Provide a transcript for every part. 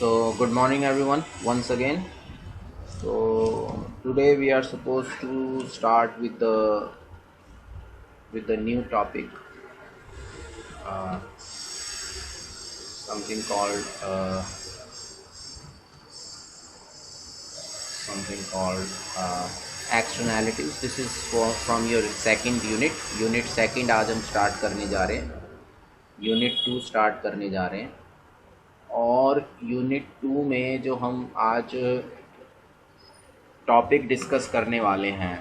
So, good morning, everyone, once again. So, today we are supposed to start with the new topic, something called externalities. This is from your second unit. Unit second आज हम start करने जा रहे हैं. Unit 2 start करने जा रहे हैं. और यूनिट 2 में जो हम आज टॉपिक डिस्कस करने वाले हैं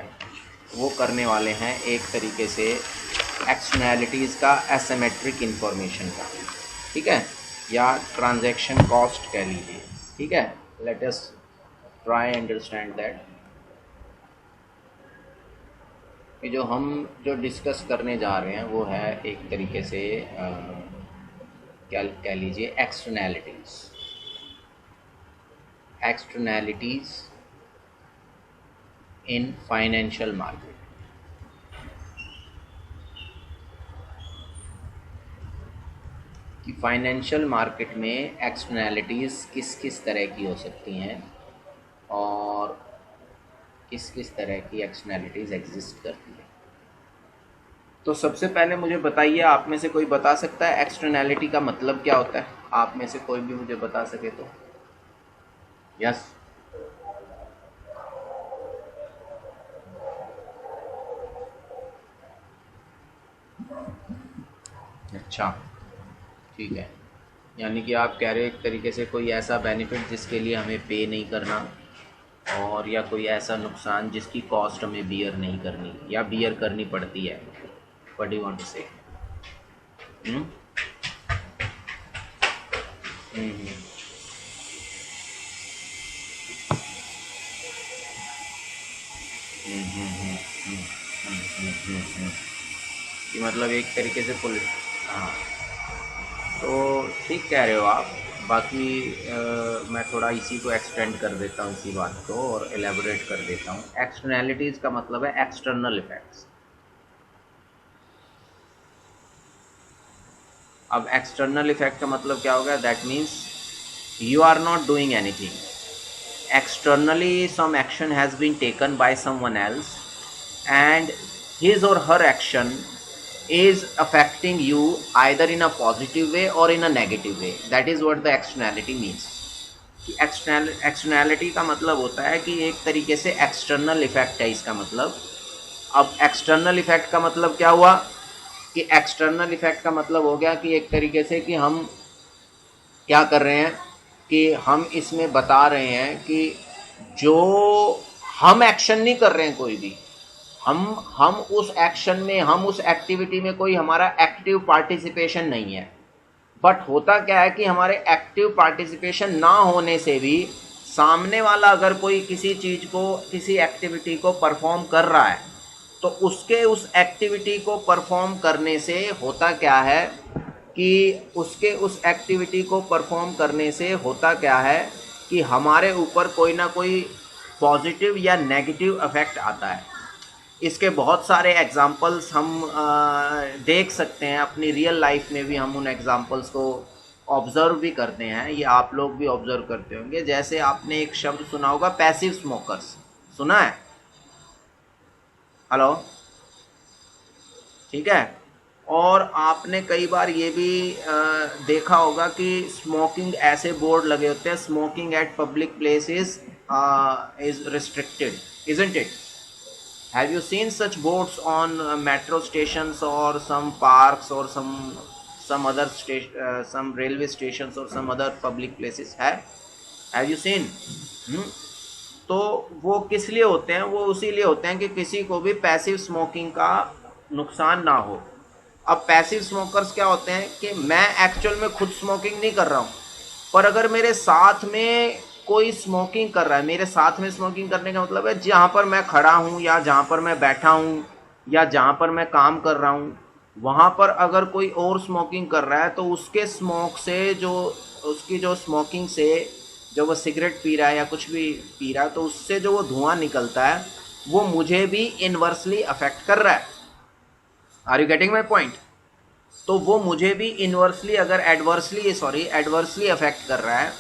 वो करने वाले हैं एक तरीके से एक्सटर्नैलिटीज़ का एसिमेट्रिक इन्फॉर्मेशन का, ठीक है, या ट्रांजैक्शन कॉस्ट कह लीजिए, ठीक है. Let us try understand that कि जो डिस्कस करने जा रहे हैं वो है एक तरीके से क्या कह लीजिए एक्सटर्नैलिटीज़ इन फाइनेंशियल मार्केट. कि फाइनेंशियल मार्केट में एक्सटर्नैलिटीज़ किस किस तरह की हो सकती हैं और किस किस तरह की एक्सटर्नैलिटीज़ एग्जिस्ट करती है. तो सबसे पहले मुझे बताइए, आप में से कोई बता सकता है एक्सटर्नैलिटी का मतलब क्या होता है? आप में से कोई भी मुझे बता सके तो. यस, अच्छा, ठीक है. यानी कि आप कह रहे हो एक तरीके से कोई ऐसा बेनिफिट जिसके लिए हमें पे नहीं करना, और या कोई ऐसा नुकसान जिसकी कॉस्ट हमें बियर नहीं करनी या बियर करनी पड़ती है. What do you want to say? कि मतलब एक तरीके से पुलिस, हाँ, तो ठीक कह रहे हो आप. बाकी मैं थोड़ा इसी को एक्सटेंड कर देता हूँ, इसी बात को, और एलेबोरेट कर देता हूँ. एक्सटर्नैलिटीज़ का मतलब है एक्सटर्नल इफेक्ट्स. अब एक्सटर्नल इफेक्ट का मतलब क्या होगा? That means you are not doing anything. Externally, some action has been taken by someone else, and his or her action is affecting you either in a positive way or in a negative way. That is what the externality means. Externality का मतलब होता है कि एक तरीके से external effect है इसका मतलब. अब एक्सटर्नल इफेक्ट का मतलब क्या हुआ? कि एक्सटर्नल इफेक्ट का मतलब हो गया कि एक तरीके से कि हम क्या कर रहे हैं कि हम इसमें बता रहे हैं कि जो हम एक्शन नहीं कर रहे हैं कोई भी, हम उस एक्शन में, हम उस एक्टिविटी में कोई हमारा एक्टिव पार्टिसिपेशन नहीं है. बट होता क्या है कि हमारे एक्टिव पार्टिसिपेशन ना होने से भी सामने वाला अगर कोई किसी चीज़ को, किसी एक्टिविटी को परफॉर्म कर रहा है, तो उसके उस एक्टिविटी को परफॉर्म करने से होता क्या है कि उसके उस एक्टिविटी को परफॉर्म करने से होता क्या है कि हमारे ऊपर कोई ना कोई पॉजिटिव या नेगेटिव इफेक्ट आता है. इसके बहुत सारे एग्जांपल्स हम देख सकते हैं अपनी रियल लाइफ में भी. हम उन एग्जांपल्स को ऑब्ज़र्व भी करते हैं, ये आप लोग भी ऑब्ज़र्व करते होंगे. जैसे आपने एक शब्द सुना होगा, पैसिव स्मोकर्स. सुना है? हेलो, ठीक है. और आपने कई बार ये भी देखा होगा कि स्मोकिंग, ऐसे बोर्ड लगे होते हैं, smoking eight public places is restricted, isn't it? Have you seen such boards on metro stations और सम पार्क्स और some other some railway stations or some other public places? have you seen? तो वो किस लिए होते हैं? वो उसी लिए होते हैं कि किसी को भी पैसिव स्मोकिंग का नुकसान ना हो. अब पैसिव स्मोकर्स क्या होते हैं कि मैं एक्चुअल में खुद स्मोकिंग नहीं कर रहा हूँ, पर अगर मेरे साथ में कोई स्मोकिंग कर रहा है, मेरे साथ में स्मोकिंग करने का मतलब है जहाँ पर मैं खड़ा हूँ या जहाँ पर मैं बैठा हूँ या जहाँ पर मैं काम कर रहा हूँ, वहाँ पर अगर कोई और स्मोकिंग कर रहा है तो उसके स्मोक से, जो उसकी जो स्मोकिंग से, जो वो सिगरेट पी रहा है या कुछ भी पी रहा है, तो उससे जो वो धुआं निकलता है वो मुझे भी इनवर्सली अफेक्ट कर रहा है. Are you getting my point? तो वो मुझे भी इनवर्सली, अगर एडवर्सली अफेक्ट कर रहा है,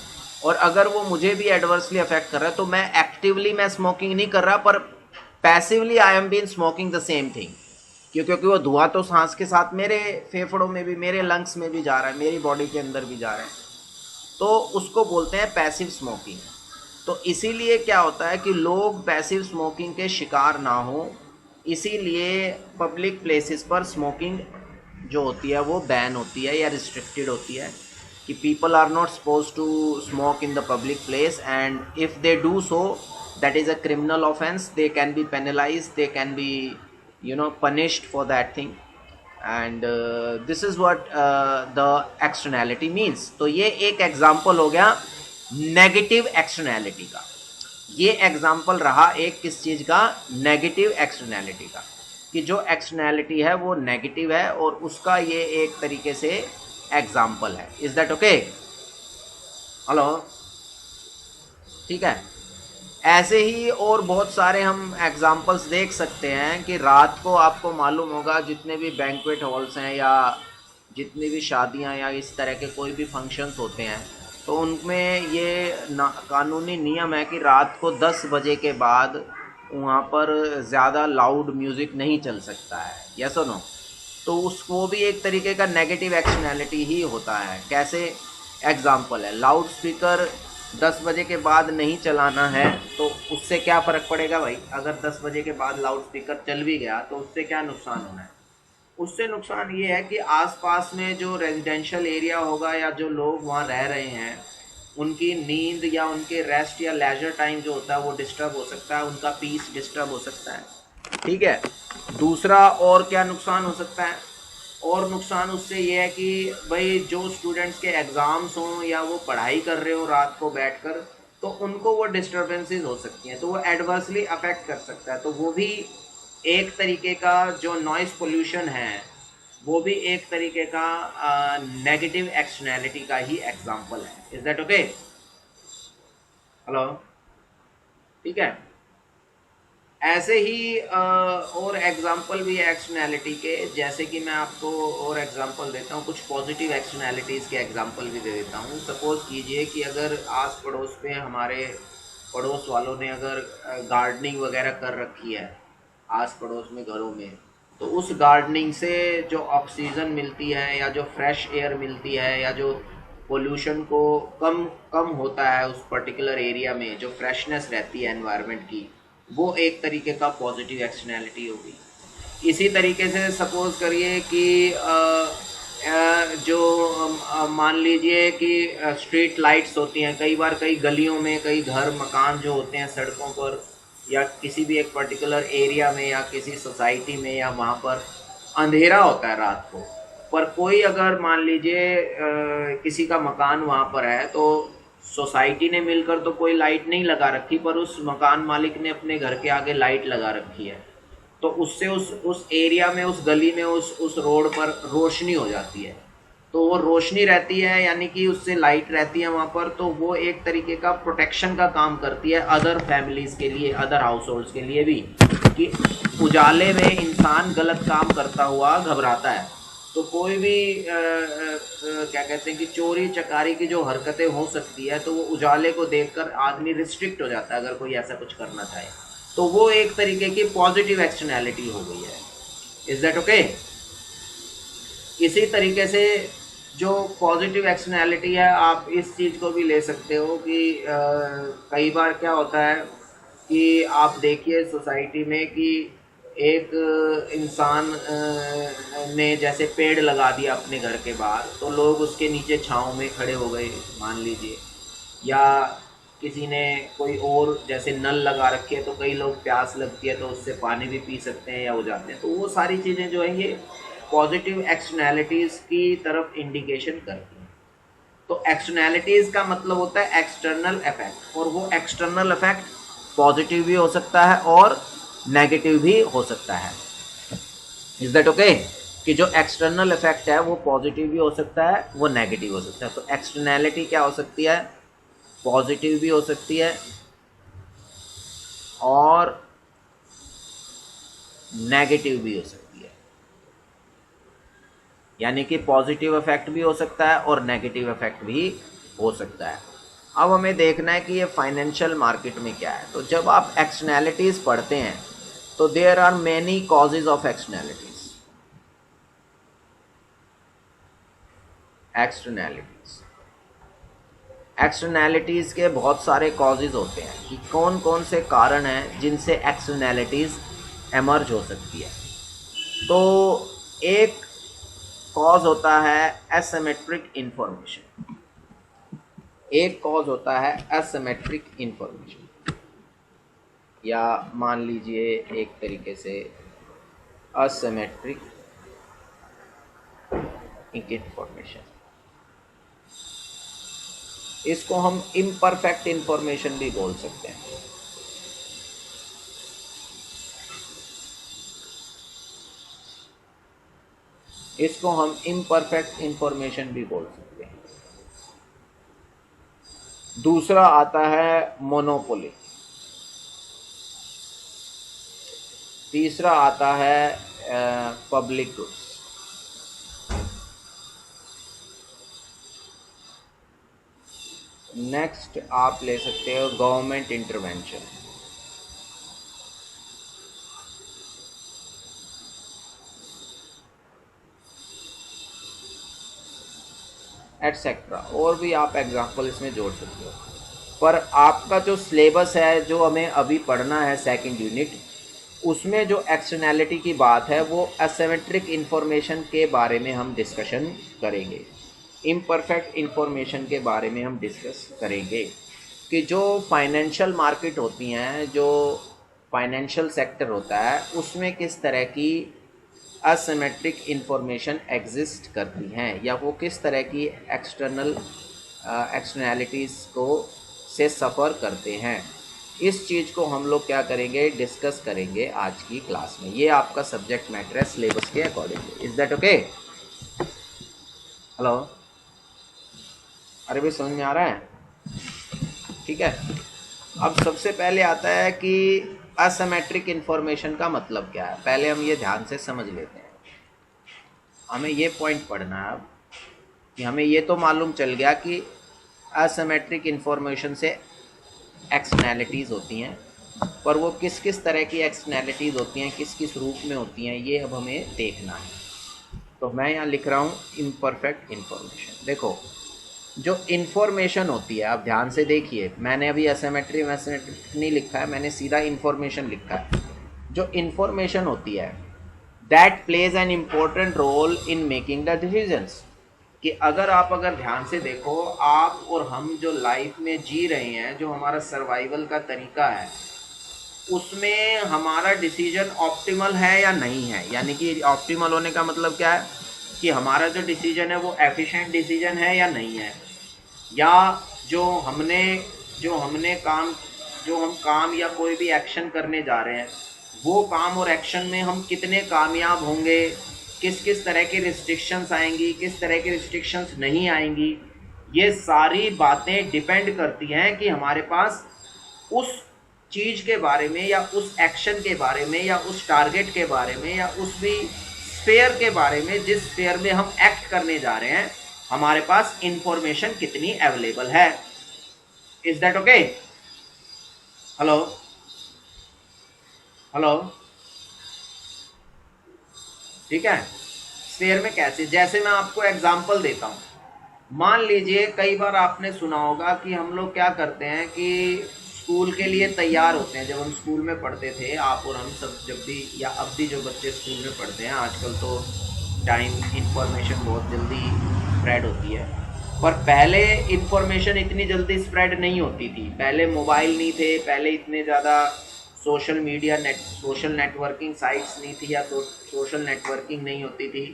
और अगर वो मुझे भी एडवर्सली अफेक्ट कर रहा है तो मैं एक्टिवली मैं स्मोकिंग नहीं कर रहा, पर passively I am been smoking the same thing, क्योंकि वो धुआं तो सांस के साथ मेरे फेफड़ों में भी, मेरे लंग्स में भी जा रहा है, मेरी बॉडी के अंदर भी जा रहा है, तो उसको बोलते हैं पैसिव स्मोकिंग। तो इसीलिए क्या होता है कि लोग पैसिव स्मोकिंग के शिकार ना हो, इसीलिए पब्लिक प्लेसेस पर स्मोकिंग जो होती है वो बैन होती है या रिस्ट्रिक्टेड होती है, कि people are not suppose to smoke in the public place, and if they do so that is a criminal offense, they can be penalized, they can be punished for that thing, and this is what the externality means। तो ये एक example हो गया negative externality का, ये example रहा एक किस चीज का, नेगेटिव एक्सटर्नैलिटी का, कि जो एक्सटर्नैलिटी है वो नेगेटिव है और उसका ये एक तरीके से एग्जाम्पल है। Is that okay? हेलो, ठीक है। ऐसे ही और बहुत सारे हम एग्जाम्पल्स देख सकते हैं कि रात को आपको मालूम होगा जितने भी बैंक्वेट हॉल्स हैं या जितनी भी शादियां या इस तरह के कोई भी फंक्शंस होते हैं, तो उनमें ये कानूनी नियम है कि रात को 10 बजे के बाद वहाँ पर ज़्यादा लाउड म्यूज़िक नहीं चल सकता है, यस और नो? तो उसको भी एक तरीके का नेगेटिव एक्सटर्नैलिटी ही होता है। कैसे? एग्जाम्पल है, लाउड स्पीकर 10 बजे के बाद नहीं चलाना है, तो उससे क्या फ़र्क पड़ेगा भाई? अगर 10 बजे के बाद लाउड स्पीकर चल भी गया तो उससे क्या नुकसान होना है? उससे नुकसान ये है कि आसपास में जो रेजिडेंशियल एरिया होगा या जो लोग वहाँ रह रहे हैं, उनकी नींद या उनके रेस्ट या लेजर टाइम जो होता है वो डिस्टर्ब हो सकता है, उनका पीस डिस्टर्ब हो सकता है, ठीक है। दूसरा और क्या नुकसान हो सकता है? और नुकसान उससे ये है कि भाई जो स्टूडेंट्स के एग्ज़ाम्स हों या वो पढ़ाई कर रहे हो रात को बैठकर, तो उनको वो डिस्टर्बेंसेस हो सकती हैं, तो वो एडवर्सली अफेक्ट कर सकता है। तो वो भी एक तरीके का जो नॉइस पोल्यूशन है, वो भी एक तरीके का नेगेटिव एक्सटर्नैलिटी का ही एग्जाम्पल है। Is that okay? हेलो, ठीक है। ऐसे ही और एग्जाम्पल भी है एक्सटर्नैलिटी के, जैसे कि मैं आपको और एग्जाम्पल देता हूँ, कुछ पॉजिटिव एक्सटर्नैलिटीज़ के एग्जाम्पल भी दे देता हूँ। सपोज़ कीजिए कि अगर आस पड़ोस में हमारे पड़ोस वालों ने अगर गार्डनिंग वगैरह कर रखी है आस पड़ोस में घरों में, तो उस गार्डनिंग से जो ऑक्सीजन मिलती है या जो फ्रेश एयर मिलती है या जो पोल्यूशन को कम कम होता है उस पर्टिकुलर एरिया में, जो फ्रेशनेस रहती है एनवायरनमेंट की, वो एक तरीके का पॉजिटिव एक्सटर्नैलिटी होगी। इसी तरीके से सपोज करिए कि जो मान लीजिए कि स्ट्रीट लाइट्स होती हैं, कई बार कई गलियों में कई घर मकान जो होते हैं सड़कों पर या किसी भी एक पर्टिकुलर एरिया में या किसी सोसाइटी में, या वहाँ पर अंधेरा होता है रात को, पर कोई अगर मान लीजिए किसी का मकान वहाँ पर है, तो सोसाइटी ने मिलकर तो कोई लाइट नहीं लगा रखी, पर उस मकान मालिक ने अपने घर के आगे लाइट लगा रखी है, तो उससे उस एरिया में, उस गली में, उस रोड पर रोशनी हो जाती है। तो वो रोशनी रहती है, यानी कि उससे लाइट रहती है वहाँ पर, तो वो एक तरीके का प्रोटेक्शन का काम करती है अदर फैमिलीज़ के लिए, अदर हाउस होल्ड्स के लिए भी, कि उजाले में इंसान गलत काम करता हुआ घबराता है, तो कोई भी क्या कहते हैं कि चोरी चकारी की जो हरकतें हो सकती है, तो वो उजाले को देखकर आदमी रिस्ट्रिक्ट हो जाता है अगर कोई ऐसा कुछ करना चाहे। तो वो एक तरीके की पॉजिटिव एक्सटर्नैलिटी हो गई है। Is that okay? इसी तरीके से जो पॉजिटिव एक्सटर्नैलिटी है, आप इस चीज़ को भी ले सकते हो कि कई बार क्या होता है कि आप देखिए सोसाइटी में कि एक इंसान ने जैसे पेड़ लगा दिया अपने घर के बाहर, तो लोग उसके नीचे छांव में खड़े हो गए मान लीजिए, या किसी ने कोई और जैसे नल लगा रखे है, तो कई लोग प्यास लगती है तो उससे पानी भी पी सकते हैं या हो जाते हैं। तो वो सारी चीज़ें जो है ये पॉजिटिव एक्सटर्नैलिटीज़ की तरफ इंडिकेशन करती हैं। तो एक्सटर्नैलिटीज़ का मतलब होता है एक्सटर्नल इफेक्ट, और वो एक्सटर्नल इफेक्ट पॉजिटिव भी हो सकता है और नेगेटिव भी हो सकता है। Is that okay? कि जो एक्सटर्नल इफेक्ट है वो पॉजिटिव भी हो सकता है, वो नेगेटिव हो सकता है। तो एक्सटर्नैलिटी क्या हो सकती है? पॉजिटिव भी हो सकती है और नेगेटिव भी हो सकती है, यानी कि पॉजिटिव इफेक्ट भी हो सकता है और नेगेटिव इफेक्ट भी हो सकता है। अब हमें देखना है कि ये फाइनेंशियल मार्केट में क्या है। तो जब आप एक्सटर्नैलिटीज़ पढ़ते हैं तो there are many causes of externalities. Externalities के बहुत सारे कॉजेज होते हैं कि कौन कौन से कारण हैं जिनसे एक्सटर्नैलिटीज़ एमर्ज हो सकती है। तो एक कॉज होता है एसिमेट्रिक इंफॉर्मेशन। एक कॉज होता है एसिमेट्रिक इंफॉर्मेशन, या मान लीजिए एक तरीके से असिमेट्रिक इंफॉर्मेशन। इसको हम इम्परफेक्ट इंफॉर्मेशन भी बोल सकते हैं। इसको हम इम्परफेक्ट इंफॉर्मेशन भी बोल सकते हैं। दूसरा आता है मोनोपोली। तीसरा आता है पब्लिक गुड्स। नेक्स्ट आप ले सकते हो गवर्नमेंट इंटरवेंशन। एटसेट्रा, और भी आप एग्जांपल इसमें जोड़ सकते हो। पर आपका जो सिलेबस है जो हमें अभी पढ़ना है सेकंड यूनिट, उसमें जो एक्सटर्नैलिटी की बात है वो एसिमेट्रिक इंफॉर्मेशन के बारे में हम डिस्कशन करेंगे। इम्परफेक्ट इंफॉर्मेशन के बारे में हम डिस्कस करेंगे कि जो फाइनेंशियल मार्केट होती हैं, जो फाइनेंशियल सेक्टर होता है, उसमें किस तरह की असिमेट्रिक इंफॉर्मेशन एग्जिस्ट करती हैं, या वो किस तरह की एक्सटर्नैलिटीज़ को से सफ़र करते हैं। इस चीज़ को हम लोग क्या करेंगे, डिस्कस करेंगे आज की क्लास में। ये आपका सब्जेक्ट मैटर है सिलेबस के according. Is that okay? Hello, अरे भी समझ में आ रहा है? ठीक है। अब सबसे पहले आता है कि असिमेट्रिक इंफॉर्मेशन का मतलब क्या है। पहले हम ये ध्यान से समझ लेते हैं। हमें ये पॉइंट पढ़ना है अब कि हमें ये तो मालूम चल गया कि असिमेट्रिक इंफॉर्मेशन से एक्सटर्नैलिटीज़ होती हैं, पर वो किस किस तरह की एक्सटर्नैलिटीज़ होती हैं, किस किस रूप में होती हैं, ये अब हमें देखना है। तो मैं यहाँ लिख रहा हूँ इम्परफेक्ट इंफॉर्मेशन। देखो, जो इन्फॉर्मेशन होती है, आप ध्यान से देखिए, मैंने अभी एसिमेट्रिक नहीं लिखा है, मैंने सीधा इन्फॉर्मेशन लिखा है। जो इन्फॉर्मेशन होती है that plays an important role in making the decisions. कि अगर ध्यान से देखो, आप और हम जो लाइफ में जी रहे हैं, जो हमारा सर्वाइवल का तरीका है, उसमें हमारा डिसीजन ऑप्टिमल है या नहीं है। यानी कि ऑप्टिमल होने का मतलब क्या है कि हमारा जो डिसीजन है वो एफिशिएंट डिसीजन है या नहीं है, या जो हमने जो हम काम या कोई भी एक्शन करने जा रहे हैं, वो काम और एक्शन में हम कितने कामयाब होंगे, किस किस तरह के रिस्ट्रिक्शंस आएंगी, किस तरह की रिस्ट्रिक्शंस नहीं आएंगी। ये सारी बातें डिपेंड करती हैं कि हमारे पास उस चीज़ के बारे में, या उस एक्शन के बारे में, या उस टारगेट के बारे में, या उस भी स्फेयर के बारे में जिस स्फेयर में हम एक्ट करने जा रहे हैं, हमारे पास इंफॉर्मेशन कितनी अवेलेबल है। Is that okay? Hello hello, ठीक है। स्फेयर में कैसे, जैसे मैं आपको एग्जांपल देता हूँ। मान लीजिए कई बार आपने सुना होगा कि हम लोग क्या करते हैं कि स्कूल के लिए तैयार होते हैं। जब हम स्कूल में पढ़ते थे, आप और हम सब, जब भी, या अब भी जो बच्चे स्कूल में पढ़ते हैं, आजकल तो टाइम इंफॉर्मेशन बहुत जल्दी स्प्रेड होती है, पर पहले इंफॉर्मेशन इतनी जल्दी स्प्रेड नहीं होती थी। पहले मोबाइल नहीं थे, पहले इतने ज़्यादा सोशल नेटवर्किंग साइट्स नहीं थी, या सोशल नेटवर्किंग नहीं होती थी।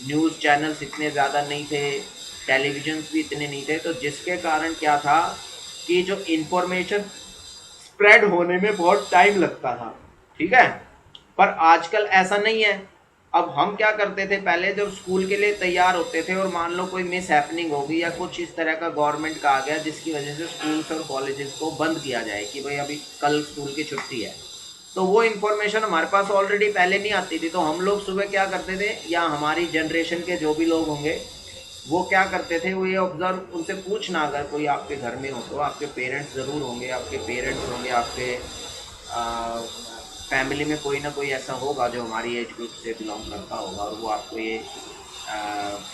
न्यूज़ चैनल्स इतने ज़्यादा नहीं थे, टेलीविजन्स भी इतने नहीं थे। तो जिसके कारण क्या था कि जो इंफॉर्मेशन स्प्रेड होने में बहुत टाइम लगता था, ठीक है। पर आजकल ऐसा नहीं है। अब हम क्या करते थे, पहले जब स्कूल के लिए तैयार होते थे और मान लो कोई मिस हैपनिंग होगी या कुछ इस तरह का गवर्नमेंट का आ गया जिसकी वजह से स्कूल्स और कॉलेजेस को बंद किया जाए कि भाई अभी कल स्कूल की छुट्टी है, तो वो इन्फॉर्मेशन हमारे पास ऑलरेडी पहले नहीं आती थी। तो हम लोग सुबह क्या करते थे, या हमारी जनरेशन के जो भी लोग होंगे, वो क्या करते थे, वो ये ऑब्जर्व, उनसे पूछना अगर कोई आपके घर में हो तो, आपके पेरेंट्स ज़रूर होंगे, आपके पेरेंट्स होंगे, आपके फैमिली में कोई ना कोई ऐसा होगा जो हमारी एज ग्रुप से बिलोंग करता होगा, और वो आपको ये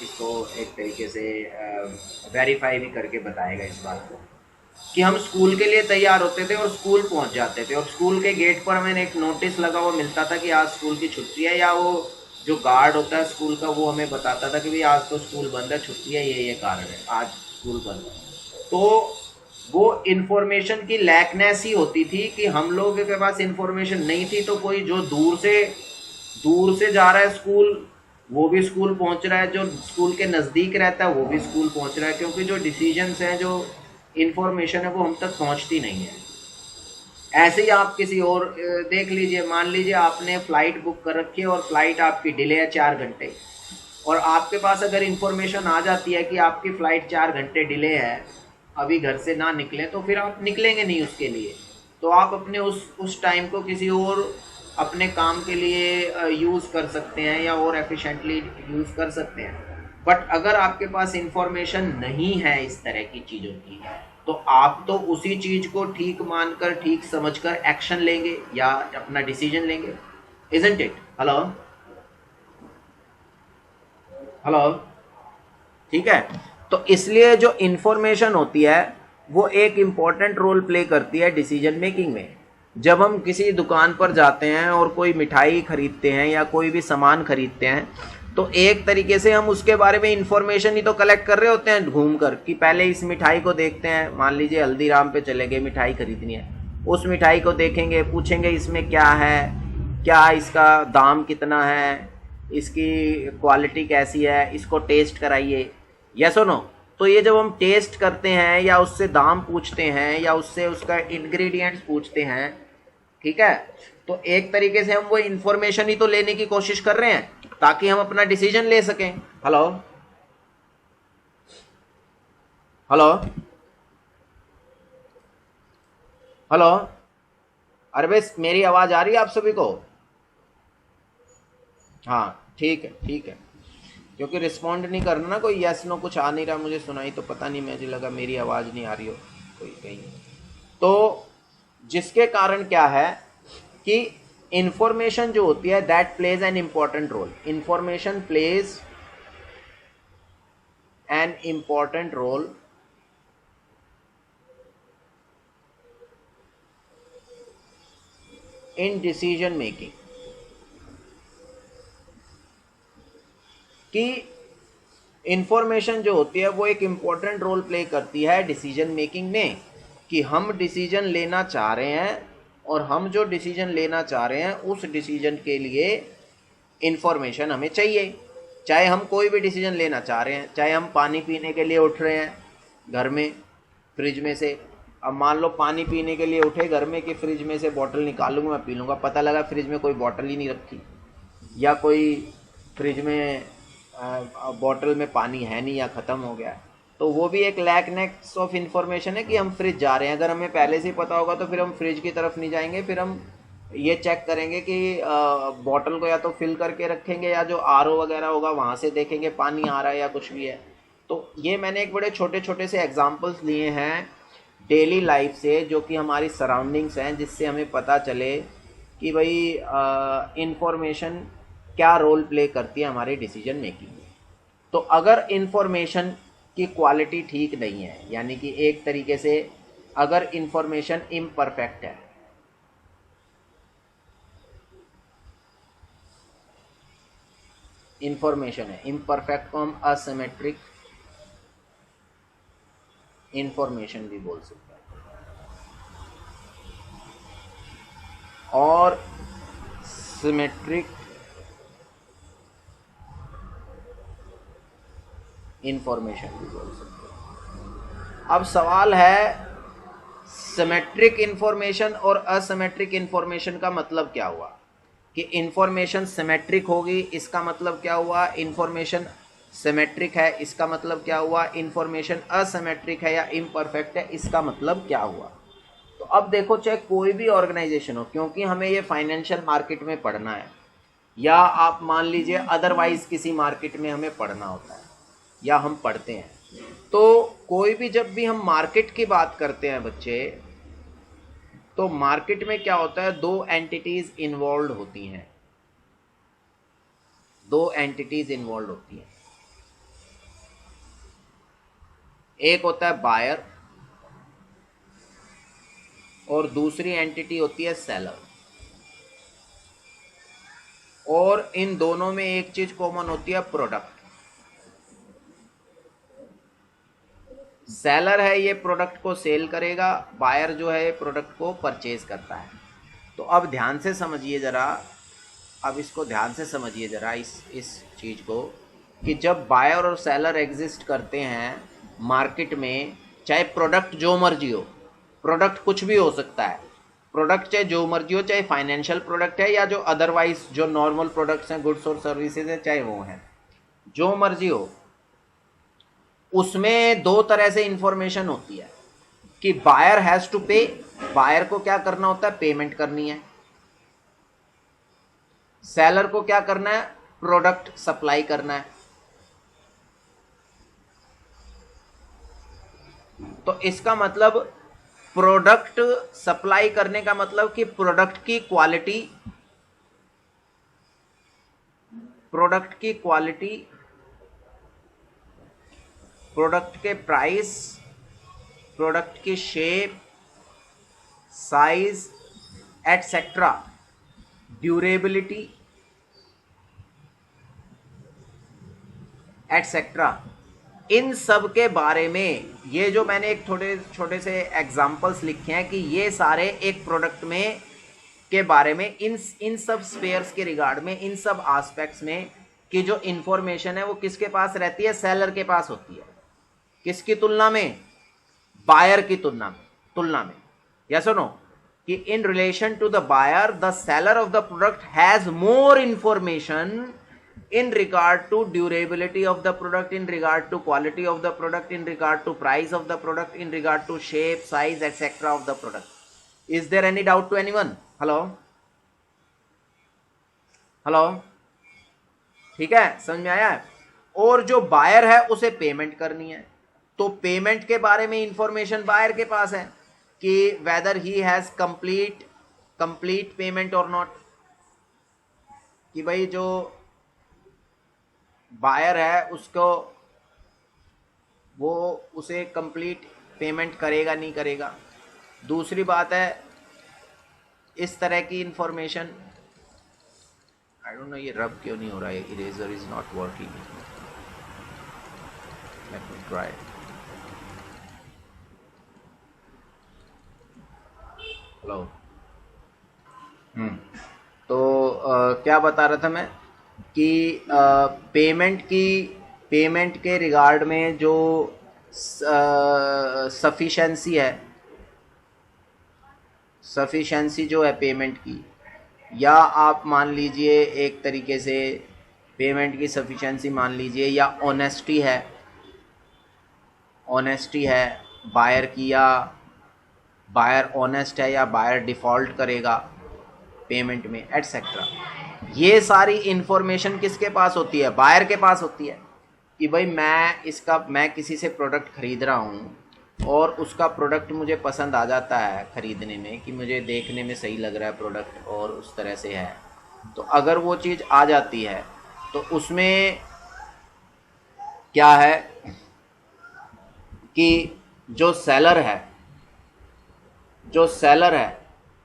इसको एक तरीके से वेरीफाई भी करके बताएगा इस बात को कि हम स्कूल के लिए तैयार होते थे और स्कूल पहुंच जाते थे, और स्कूल के गेट पर हमें एक नोटिस लगा हुआ मिलता था कि आज स्कूल की छुट्टी है, या वो जो गार्ड होता है स्कूल का वो हमें बताता था कि भाई आज तो स्कूल बंद है, छुट्टी है, ये कारण है, आज स्कूल बंद है। तो वो इन्फॉर्मेशन की लैकनेस ही होती थी कि हम लोगों के पास इन्फॉर्मेशन नहीं थी, तो कोई जो दूर से जा रहा है स्कूल, वो भी स्कूल पहुंच रहा है, जो स्कूल के नज़दीक रहता है वो भी स्कूल पहुंच रहा है, क्योंकि जो डिसीजंस हैं, जो इन्फॉर्मेशन है, वो हम तक पहुंचती नहीं है। ऐसे ही आप किसी और देख लीजिए, मान लीजिए आपने फ़्लाइट बुक कर रखी है और फ्लाइट आपकी डिले है 4 घंटे, और आपके पास अगर इन्फॉर्मेशन आ जाती है कि आपकी फ़्लाइट 4 घंटे डिले है, अभी घर से ना निकलें, तो फिर आप निकलेंगे नहीं उसके लिए, तो आप अपने उस टाइम को किसी और अपने काम के लिए यूज़ कर सकते हैं या और एफिशिएंटली यूज़ कर सकते हैं। बट अगर आपके पास इंफॉर्मेशन नहीं है इस तरह की चीज़ों की, तो आप तो उसी चीज़ को ठीक मानकर, ठीक समझकर एक्शन लेंगे या अपना डिसीजन लेंगे, इजंट इट? हेलो हेलो, ठीक है। तो इसलिए जो इन्फॉर्मेशन होती है वो एक इम्पॉर्टेंट रोल प्ले करती है डिसीजन मेकिंग में। जब हम किसी दुकान पर जाते हैं और कोई मिठाई खरीदते हैं या कोई भी सामान खरीदते हैं, तो एक तरीके से हम उसके बारे में इंफॉर्मेशन ही तो कलेक्ट कर रहे होते हैं घूम कर, कि पहले इस मिठाई को देखते हैं, मान लीजिए हल्दीराम पे चले गए, मिठाई खरीदनी है, उस मिठाई को देखेंगे, पूछेंगे इसमें क्या है, क्या इसका दाम कितना है, इसकी क्वालिटी कैसी है, इसको टेस्ट कराइए, यस और नो। तो ये जब हम टेस्ट करते हैं या उससे दाम पूछते हैं या उससे उसका इंग्रेडिएंट्स पूछते हैं, ठीक है, तो एक तरीके से हम वो इंफॉर्मेशन ही तो लेने की कोशिश कर रहे हैं ताकि हम अपना डिसीजन ले सकें। हेलो हेलो हेलो, अरे भाई मेरी आवाज आ रही है आप सभी को? हाँ ठीक है ठीक है, क्योंकि रिस्पॉन्ड नहीं करना ना कोई, यस नो कुछ आ नहीं रहा मुझे सुनाई, तो पता नहीं, मुझे लगा मेरी आवाज़ नहीं आ रही हो कोई कहीं। तो जिसके कारण क्या है कि इंफॉर्मेशन जो होती है that plays an important role, information plays an important role in decision making, कि इंफॉर्मेशन जो होती है वो एक इम्पॉर्टेंट रोल प्ले करती है डिसीजन मेकिंग में, कि हम डिसीजन लेना चाह रहे हैं और हम जो डिसीजन लेना चाह रहे हैं उस डिसीजन के लिए इंफॉर्मेशन हमें चाहिए। चाहे हम कोई भी डिसीजन लेना चाह रहे हैं, चाहे हम पानी पीने के लिए उठ रहे हैं घर में फ्रिज में से, अब मान लो पानी पीने के लिए उठे घर में कि फ्रिज में से बॉटल निकालूंगा मैं पी लूँगा, पता लगा फ्रिज में कोई बॉटल ही नहीं रखी, या कोई फ्रिज में बॉटल में पानी है नहीं या ख़त्म हो गया, तो वो भी एक लैकनेस ऑफ इन्फॉर्मेशन है कि हम फ्रिज जा रहे हैं। अगर हमें पहले से ही पता होगा तो फिर हम फ्रिज की तरफ नहीं जाएंगे, फिर हम ये चेक करेंगे कि बॉटल को या तो फिल करके रखेंगे या जो आरओ वगैरह होगा वहाँ से देखेंगे पानी आ रहा है या कुछ भी है। तो ये मैंने एक बड़े छोटे छोटे से एग्जांपल्स लिए हैं डेली लाइफ से, जो कि हमारी सराउंडिंग्स हैं, जिससे हमें पता चले कि भाई इंफॉर्मेशन क्या रोल प्ले करती है हमारे डिसीजन मेकिंग में। तो अगर इंफॉर्मेशन की क्वालिटी ठीक नहीं है, यानी कि एक तरीके से अगर इंफॉर्मेशन इम्परफेक्ट है, इंफॉर्मेशन है इम्परफेक्ट को हम असिमेट्रिक इंफॉर्मेशन भी बोल सकते हैं, और सिमेट्रिक इंफॉर्मेशन भी बोल सकते हैं। अब सवाल है सिमेट्रिक इंफॉर्मेशन और असिमेट्रिक इंफॉर्मेशन का मतलब क्या हुआ, कि इंफॉर्मेशन सिमेट्रिक होगी इसका मतलब क्या हुआ, इंफॉर्मेशन सिमेट्रिक है इसका मतलब क्या हुआ, इंफॉर्मेशन असिमेट्रिक है या इम्परफेक्ट है इसका मतलब क्या हुआ। तो अब देखो, चाहे कोई भी ऑर्गेनाइजेशन हो, क्योंकि हमें ये फाइनेंशियल मार्केट में पढ़ना है या आप मान लीजिए अदरवाइज किसी मार्केट में हमें पढ़ना होता है, या हम पढ़ते हैं। तो कोई भी जब भी हम मार्केट की बात करते हैं बच्चे, तो मार्केट में क्या होता है, दो एंटिटीज इन्वॉल्व होती हैं, दो एंटिटीज इन्वॉल्व होती हैं। एक होता है बायर और दूसरी एंटिटी होती है सेलर। और इन दोनों में एक चीज कॉमन होती है, प्रोडक्ट। सेलर है ये प्रोडक्ट को सेल करेगा, बायर जो है प्रोडक्ट को परचेज करता है। तो अब ध्यान से समझिए जरा, अब इसको ध्यान से समझिए जरा इस चीज को, कि जब बायर और सेलर एग्जिस्ट करते हैं मार्केट में, चाहे प्रोडक्ट जो मर्जी हो, प्रोडक्ट कुछ भी हो सकता है, प्रोडक्ट चाहे जो मर्जी हो, चाहे फाइनेंशियल प्रोडक्ट है या जो अदरवाइज जो नॉर्मल प्रोडक्ट्स हैं, गुड्स और सर्विसेज है, चाहे वो हैं, जो मर्जी हो, उसमें दो तरह से इंफॉर्मेशन होती है कि बायर हैज टू पे, बायर को क्या करना होता है, पेमेंट करनी है। सेलर को क्या करना है, प्रोडक्ट सप्लाई करना है। तो इसका मतलब प्रोडक्ट सप्लाई करने का मतलब कि प्रोडक्ट की क्वालिटी, प्रोडक्ट की क्वालिटी, प्रोडक्ट के प्राइस, प्रोडक्ट की shape, size etcetera, durability etcetera, इन सब के बारे में, ये जो मैंने एक छोटे छोटे से एग्जाम्पल्स लिखे हैं कि ये सारे एक प्रोडक्ट में के बारे में, इन सब स्पेयर्स के रिगार्ड में, इन सब एस्पेक्ट्स में कि जो इंफॉर्मेशन है वो किसके पास रहती है, सेलर के पास होती है। किसकी तुलना में, बायर की तुलना में। यस और नो, कि in relation to the buyer the seller of the product has more information in regard to durability of the product, in regard to quality of the product, in regard to price of the product, in regard to shape, size, etc. of the product. Is there any doubt to anyone? Hello? Hello? ठीक है, समझ में आया है? और जो buyer है उसे पेमेंट करनी है, तो पेमेंट के बारे में इंफॉर्मेशन बायर के पास है कि weather he has complete payment और नॉट, कि भाई जो बायर है उसको, वो उसे कंप्लीट पेमेंट करेगा नहीं करेगा। दूसरी बात है इस तरह की इंफॉर्मेशन, आई डोंट नो ये रब क्यों नहीं हो रहा है, eraser is not working, let me try. Hello, तो क्या बता रहा था मैं कि पेमेंट के रिगार्ड में जो सफिशेंसी है, सफिशेंसी जो है पेमेंट की, या आप मान लीजिए एक तरीके से पेमेंट की सफिशेंसी मान लीजिए, या ऑनेस्टी है बायर की, या बायर ऑनेस्ट है या बायर डिफ़ॉल्ट करेगा पेमेंट में एटसेट्रा। ये सारी इंफॉर्मेशन किसके पास होती है, बायर के पास होती है कि भाई मैं किसी से प्रोडक्ट खरीद रहा हूँ और उसका प्रोडक्ट मुझे पसंद आ जाता है ख़रीदने में, कि मुझे देखने में सही लग रहा है प्रोडक्ट और उस तरह से है, तो अगर वो चीज़ आ जाती है तो उसमें क्या है कि जो सेलर है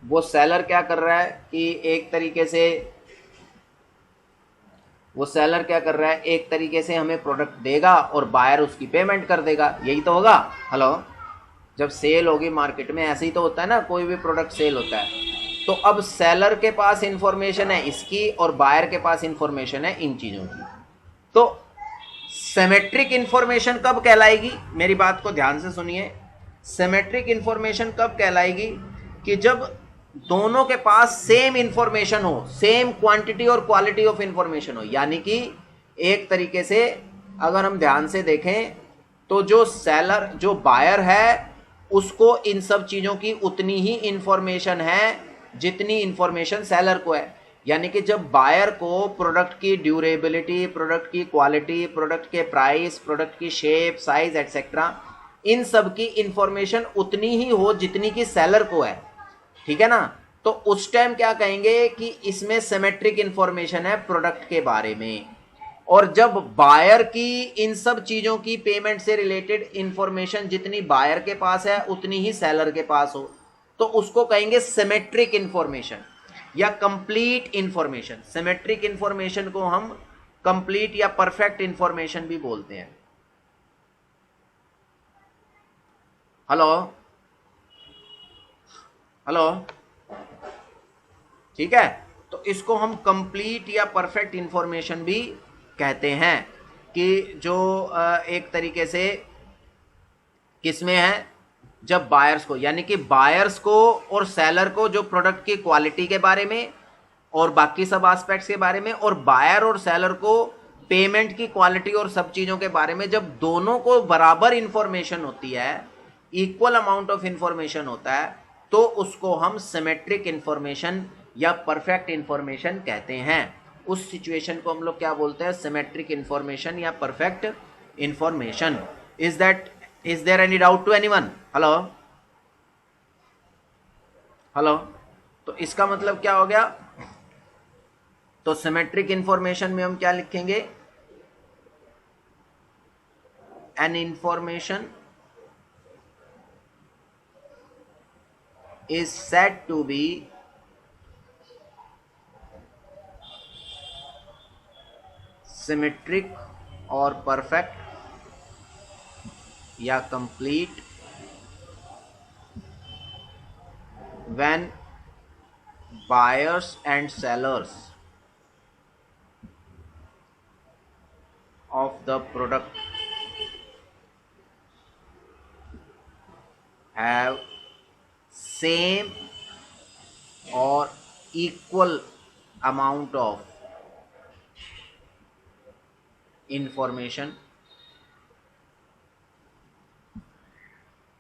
वो सेलर क्या कर रहा है कि एक तरीके से हमें प्रोडक्ट देगा और बायर उसकी पेमेंट कर देगा, यही तो होगा। हेलो, जब सेल होगी मार्केट में ऐसे ही तो होता है ना, कोई भी प्रोडक्ट सेल होता है। तो अब सेलर के पास इंफॉर्मेशन है इसकी और बायर के पास इंफॉर्मेशन है इन चीज़ों की। तो सिमेट्रिक इंफॉर्मेशन कब कहलाएगी, मेरी बात को ध्यान से सुनिए, सिमेट्रिक इंफॉर्मेशन कब कहलाएगी कि जब दोनों के पास सेम इंफॉर्मेशन हो, सेम क्वांटिटी और क्वालिटी ऑफ इंफॉर्मेशन हो। यानी कि एक तरीके से अगर हम ध्यान से देखें तो जो बायर है उसको इन सब चीज़ों की उतनी ही इंफॉर्मेशन है जितनी इंफॉर्मेशन सेलर को है। यानी कि जब बायर को प्रोडक्ट की ड्यूरेबिलिटी, प्रोडक्ट की क्वालिटी, प्रोडक्ट के प्राइस, प्रोडक्ट की शेप, साइज एटसेट्रा, इन सब की इंफॉर्मेशन उतनी ही हो जितनी की सेलर को है, ठीक है ना, तो उस टाइम क्या कहेंगे कि इसमें सिमेट्रिक इंफॉर्मेशन है प्रोडक्ट के बारे में। और जब बायर की इन सब चीजों की पेमेंट से रिलेटेड इंफॉर्मेशन जितनी बायर के पास है उतनी ही सेलर के पास हो, तो उसको कहेंगे सिमेट्रिक इंफॉर्मेशन या कंप्लीट इंफॉर्मेशन। सिमेट्रिक इंफॉर्मेशन को हम कंप्लीट या परफेक्ट इंफॉर्मेशन भी बोलते हैं। हेलो हेलो, ठीक है, तो इसको हम कंप्लीट या परफेक्ट इंफॉर्मेशन भी कहते हैं कि जो एक तरीके से किसमें है, जब बायर्स को, यानी कि बायर्स को और सेलर को जो प्रोडक्ट की क्वालिटी के बारे में और बाकी सब एस्पेक्ट्स के बारे में, और बायर और सेलर को पेमेंट की क्वालिटी और सब चीजों के बारे में, जब दोनों को बराबर इंफॉर्मेशन होती है, इक्वल अमाउंट ऑफ इंफॉर्मेशन होता है, तो उसको हम सिमेट्रिक इंफॉर्मेशन या परफेक्ट इंफॉर्मेशन कहते हैं। उस सिचुएशन को हम लोग क्या बोलते हैं, सिमेट्रिक इंफॉर्मेशन या perfect information. Is there any doubt to anyone? Hello hello, तो इसका मतलब क्या हो गया, तो सिमेट्रिक इंफॉर्मेशन में हम क्या लिखेंगे, an information is said to be symmetric or perfect या complete when buyers and sellers of the product have same or equal amount of information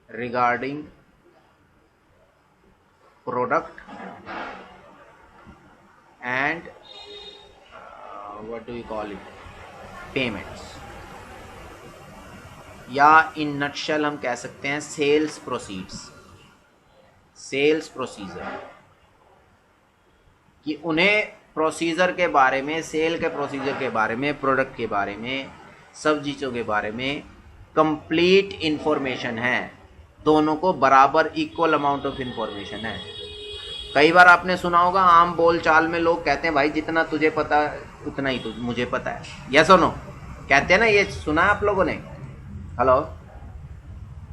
regarding product and what do you call it, payments, या in nutshell हम कह सकते हैं sales proceeds, sales procedure, कि उन्हें procedure के बारे में, सेल के प्रोसीजर के बारे में, प्रोडक्ट के बारे में, सब चीज़ों के बारे में कंप्लीट इंफॉर्मेशन है, दोनों को बराबर इक्वल अमाउंट ऑफ इंफॉर्मेशन है। कई बार आपने सुना होगा आम बोल चाल में लोग कहते हैं भाई जितना तुझे पता उतना ही मुझे पता है, या सुनो कहते हैं ना, ये सुना है आप लोगों ने? हेलो,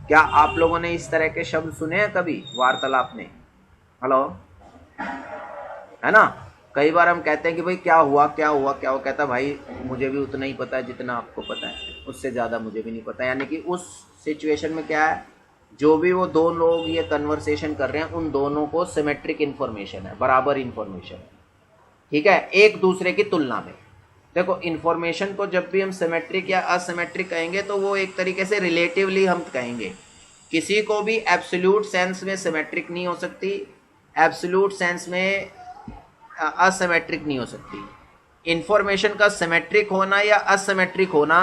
क्या आप लोगों ने इस तरह के शब्द सुने हैं कभी वार्तालाप में? हेलो, है ना, कई बार हम कहते हैं कि भाई क्या हुआ क्या हुआ क्या हुआ, कहता भाई मुझे भी उतना ही पता है जितना आपको पता है, उससे ज़्यादा मुझे भी नहीं पता। यानी कि उस सिचुएशन में क्या है, जो भी वो दो लोग ये कन्वर्सेशन कर रहे हैं उन दोनों को सिमेट्रिक इन्फॉर्मेशन है, बराबर इन्फॉर्मेशन है, ठीक है, एक दूसरे की तुलना में। देखो इन्फॉर्मेशन को जब भी हम सिमेट्रिक या असिमेट्रिक कहेंगे तो वो एक तरीके से रिलेटिवली हम कहेंगे, किसी को भी एब्सोल्यूट सेंस में सिमेट्रिक नहीं हो सकती, एब्सोल्यूट सेंस में असिमेट्रिक नहीं हो सकती। इंफॉर्मेशन का सिमेट्रिक होना या असिमेट्रिक होना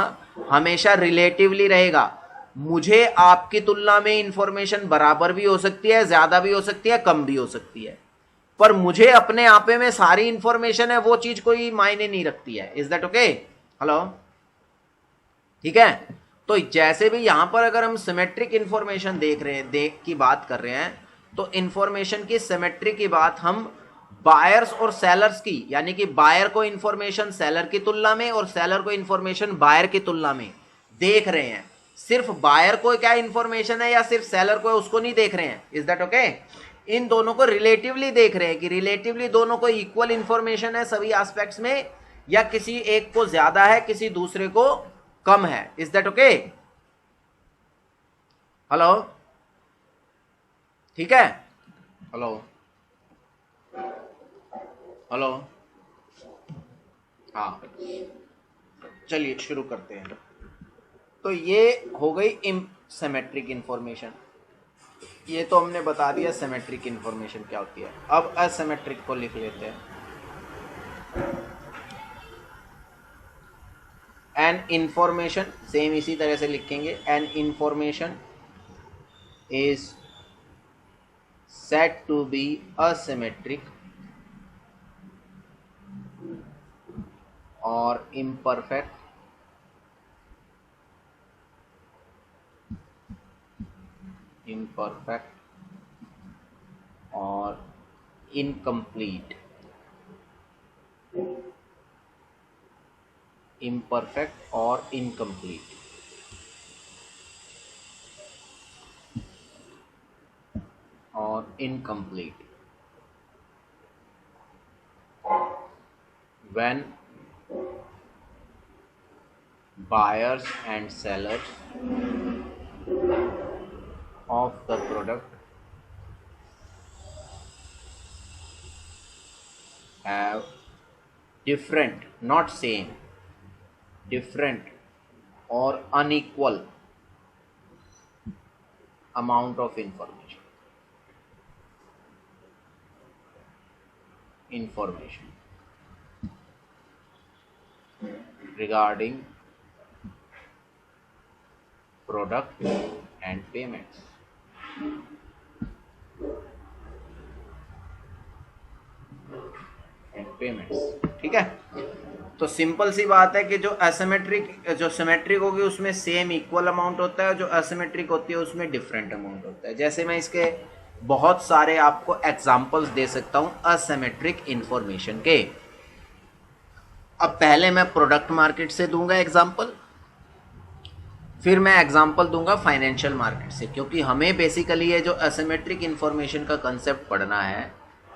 हमेशा रिलेटिवली रहेगा। मुझे आपकी तुलना में इंफॉर्मेशन बराबर भी हो सकती है, ज्यादा भी हो सकती है, कम भी हो सकती है, पर मुझे अपने आपे में सारी इंफॉर्मेशन है वो चीज कोई मायने नहीं रखती है। Is that okay? हेलो, ठीक है। तो जैसे भी यहां पर अगर हम सिमेट्रिक इंफॉर्मेशन देख की बात कर रहे हैं, तो इंफॉर्मेशन की सिमेट्री की बात हम बायर्स और सेलर्स की, यानी कि बायर को इंफॉर्मेशन सेलर की तुलना में और सेलर को इंफॉर्मेशन बायर की तुलना में देख रहे हैं। सिर्फ बायर को क्या इंफॉर्मेशन है या सिर्फ सेलर को है उसको नहीं देख रहे हैं। Is that okay? इन दोनों को रिलेटिवली देख रहे हैं कि रिलेटिवली दोनों को इक्वल इंफॉर्मेशन है सभी एस्पेक्ट्स में, या किसी एक को ज्यादा है किसी दूसरे को कम है। Is that okay? हेलो, ठीक है। हेलो हेलो, हाँ, चलिए शुरू करते हैं। तो ये हो गई सिमेट्रिक इंफॉर्मेशन, ये तो हमने बता दिया सिमेट्रिक इंफॉर्मेशन क्या होती है। अब असिमेट्रिक को लिख लेते हैं। एन इंफॉर्मेशन, सेम इसी तरह से लिखेंगे, an information is said to be asymmetric or imperfect or incomplete, imperfect or incomplete, or incomplete when buyers and sellers of the product have different, not same, different or unequal amount of information regarding product and payments. ठीक है, तो simple सी बात है कि जो asymmetric, जो symmetric होगी उसमें सेम इक्वल अमाउंट होता है, जो एसिमेट्रिक होती है उसमें डिफरेंट अमाउंट होता है। जैसे मैं इसके बहुत सारे आपको एग्जांपल्स दे सकता हूं असिमेट्रिक इंफॉर्मेशन के। अब पहले मैं प्रोडक्ट मार्केट से दूंगा एग्जांपल, फिर मैं एग्जांपल दूंगा फाइनेंशियल मार्केट से, क्योंकि हमें बेसिकली ये जो एसिमेट्रिक इंफॉर्मेशन का कंसेप्ट पढ़ना है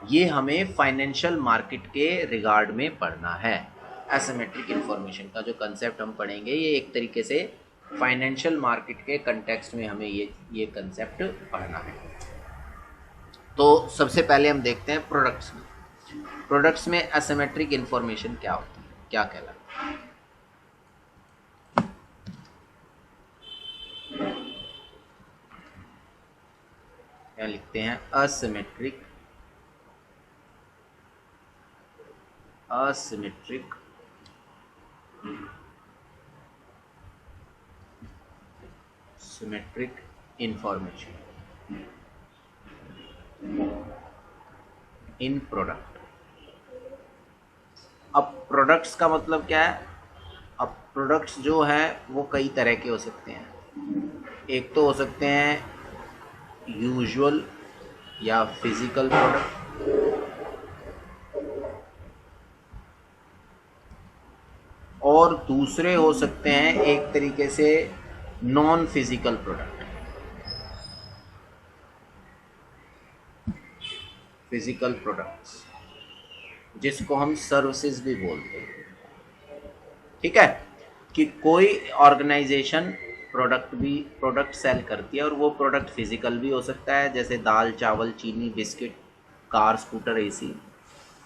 ये हमें फाइनेंशियल मार्केट के रिगार्ड में पढ़ना है। एसिमेट्रिक इंफॉर्मेशन का जो कंसेप्ट हम पढ़ेंगे ये एक तरीके से फाइनेंशियल मार्केट के कंटेक्स्ट में हमें ये कंसेप्ट पढ़ना है। तो सबसे पहले हम देखते हैं प्रोडक्ट्स में। प्रोडक्ट्स में एसिमेट्रिक इंफॉर्मेशन क्या होती है, क्या कहलाता है। क्या लिखते हैं, asymmetric symmetric information in product. अब प्रोडक्ट्स का मतलब क्या है, अब प्रोडक्ट्स जो है वो कई तरह के हो सकते हैं। एक तो हो सकते हैं यूजुअल या फिजिकल प्रोडक्ट, और दूसरे हो सकते हैं एक तरीके से non physical product. Physical products जिसको हम सर्विसेज भी बोलते हैं। ठीक है, कि कोई ऑर्गेनाइजेशन प्रोडक्ट सेल करती है और वो प्रोडक्ट फिजिकल भी हो सकता है, जैसे दाल चावल चीनी बिस्किट कार स्कूटर एसी।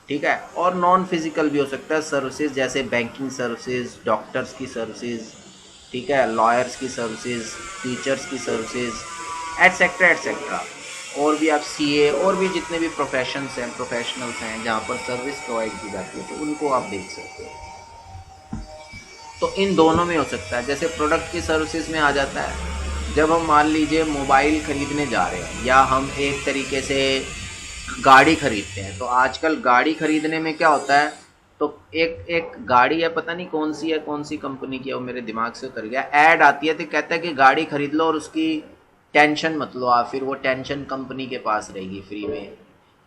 ठीक है, और नॉन फिजिकल भी हो सकता है सर्विसेज, जैसे बैंकिंग सर्विसेज, डॉक्टर्स की सर्विसेज, ठीक है, लॉयर्स की सर्विसेज, टीचर्स की सर्विसेज, एटसेट्रा एटसेट्रा। और भी आप सीए और भी जितने भी प्रोफेशनल्स हैं जहाँ पर सर्विस प्रोवाइड की जाती है, तो उनको आप देख सकते हैं। तो इन दोनों में हो सकता है। जैसे प्रोडक्ट की सर्विसेज में आ जाता है जब हम मान लीजिए मोबाइल ख़रीदने जा रहे हैं या हम एक तरीके से गाड़ी खरीदते हैं। तो आजकल गाड़ी खरीदने में क्या होता है, तो एक गाड़ी है, पता नहीं कौन सी है, कौन सी कंपनी की है, वो मेरे दिमाग से उतर गया, ऐड आती है तो कहता है कि गाड़ी खरीद लो और उसकी टेंशन मत लो आप, फिर वो टेंशन कंपनी के पास रहेगी फ्री में,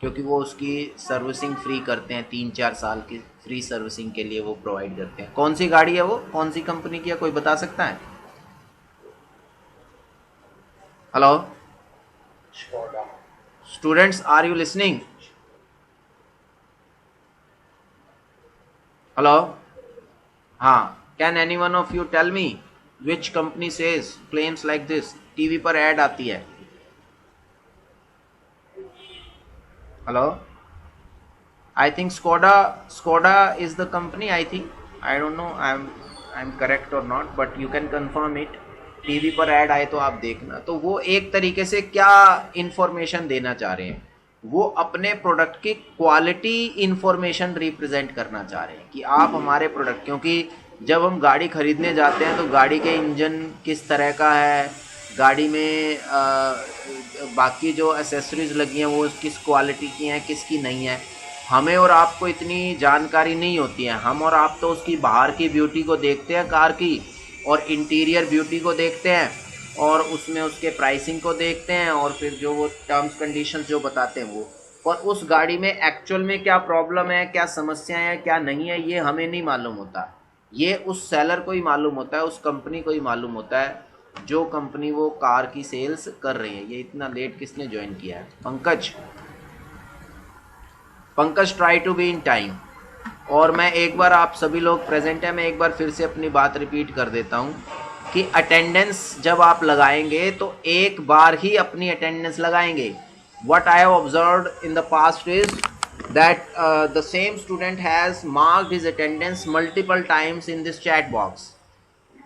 क्योंकि वो उसकी सर्विसिंग फ्री करते हैं, 3-4 साल की फ्री सर्विसिंग के लिए वो प्रोवाइड करते हैं। कौन सी गाड़ी है वो, कौन सी कंपनी की है, कोई बता सकता है? Hello students, are you listening? Hello, हाँ, can any one of you tell me which company says claims like this? TV पर ऐड आती है। Hello, I think Skoda is the company, I think, I don't know I am correct और not, but you can confirm it. TV पर ad आए तो आप देखना। तो वो एक तरीके से क्या इंफॉर्मेशन देना चाह रहे हैं, वो अपने प्रोडक्ट की क्वालिटी इंफॉर्मेशन रिप्रेजेंट करना चाह रहे हैं कि आप हमारे प्रोडक्ट, क्योंकि जब हम गाड़ी खरीदने जाते हैं तो गाड़ी के इंजन किस तरह का है, गाड़ी में बाकी जो एसेसरीज लगी हैं वो किस क्वालिटी की हैं, किसकी नहीं है, हमें और आपको इतनी जानकारी नहीं होती है। हम और आप तो उसकी बाहर की ब्यूटी को देखते हैं कार की, और इंटीरियर ब्यूटी को देखते हैं, और उसमें उसके प्राइसिंग को देखते हैं, और फिर जो वो टर्म्स कंडीशंस जो बताते हैं वो, और उस गाड़ी में एक्चुअल में क्या प्रॉब्लम है, क्या समस्याएं हैं, क्या नहीं है, ये हमें नहीं मालूम होता। ये उस सेलर को ही मालूम होता है, उस कंपनी को ही मालूम होता है जो कंपनी वो कार की सेल्स कर रही है। ये इतना लेट किसने ज्वाइन किया है? Pankaj. Pankaj try to be in time. और मैं एक बार, आप सभी लोग प्रेजेंट हैं, मैं एक बार फिर से अपनी बात रिपीट कर देता हूँ कि अटेंडेंस जब आप लगाएंगे तो एक बार ही अपनी अटेंडेंस लगाएंगे। What I have observed in the past is that the same student has marked his attendance multiple times in this chat box,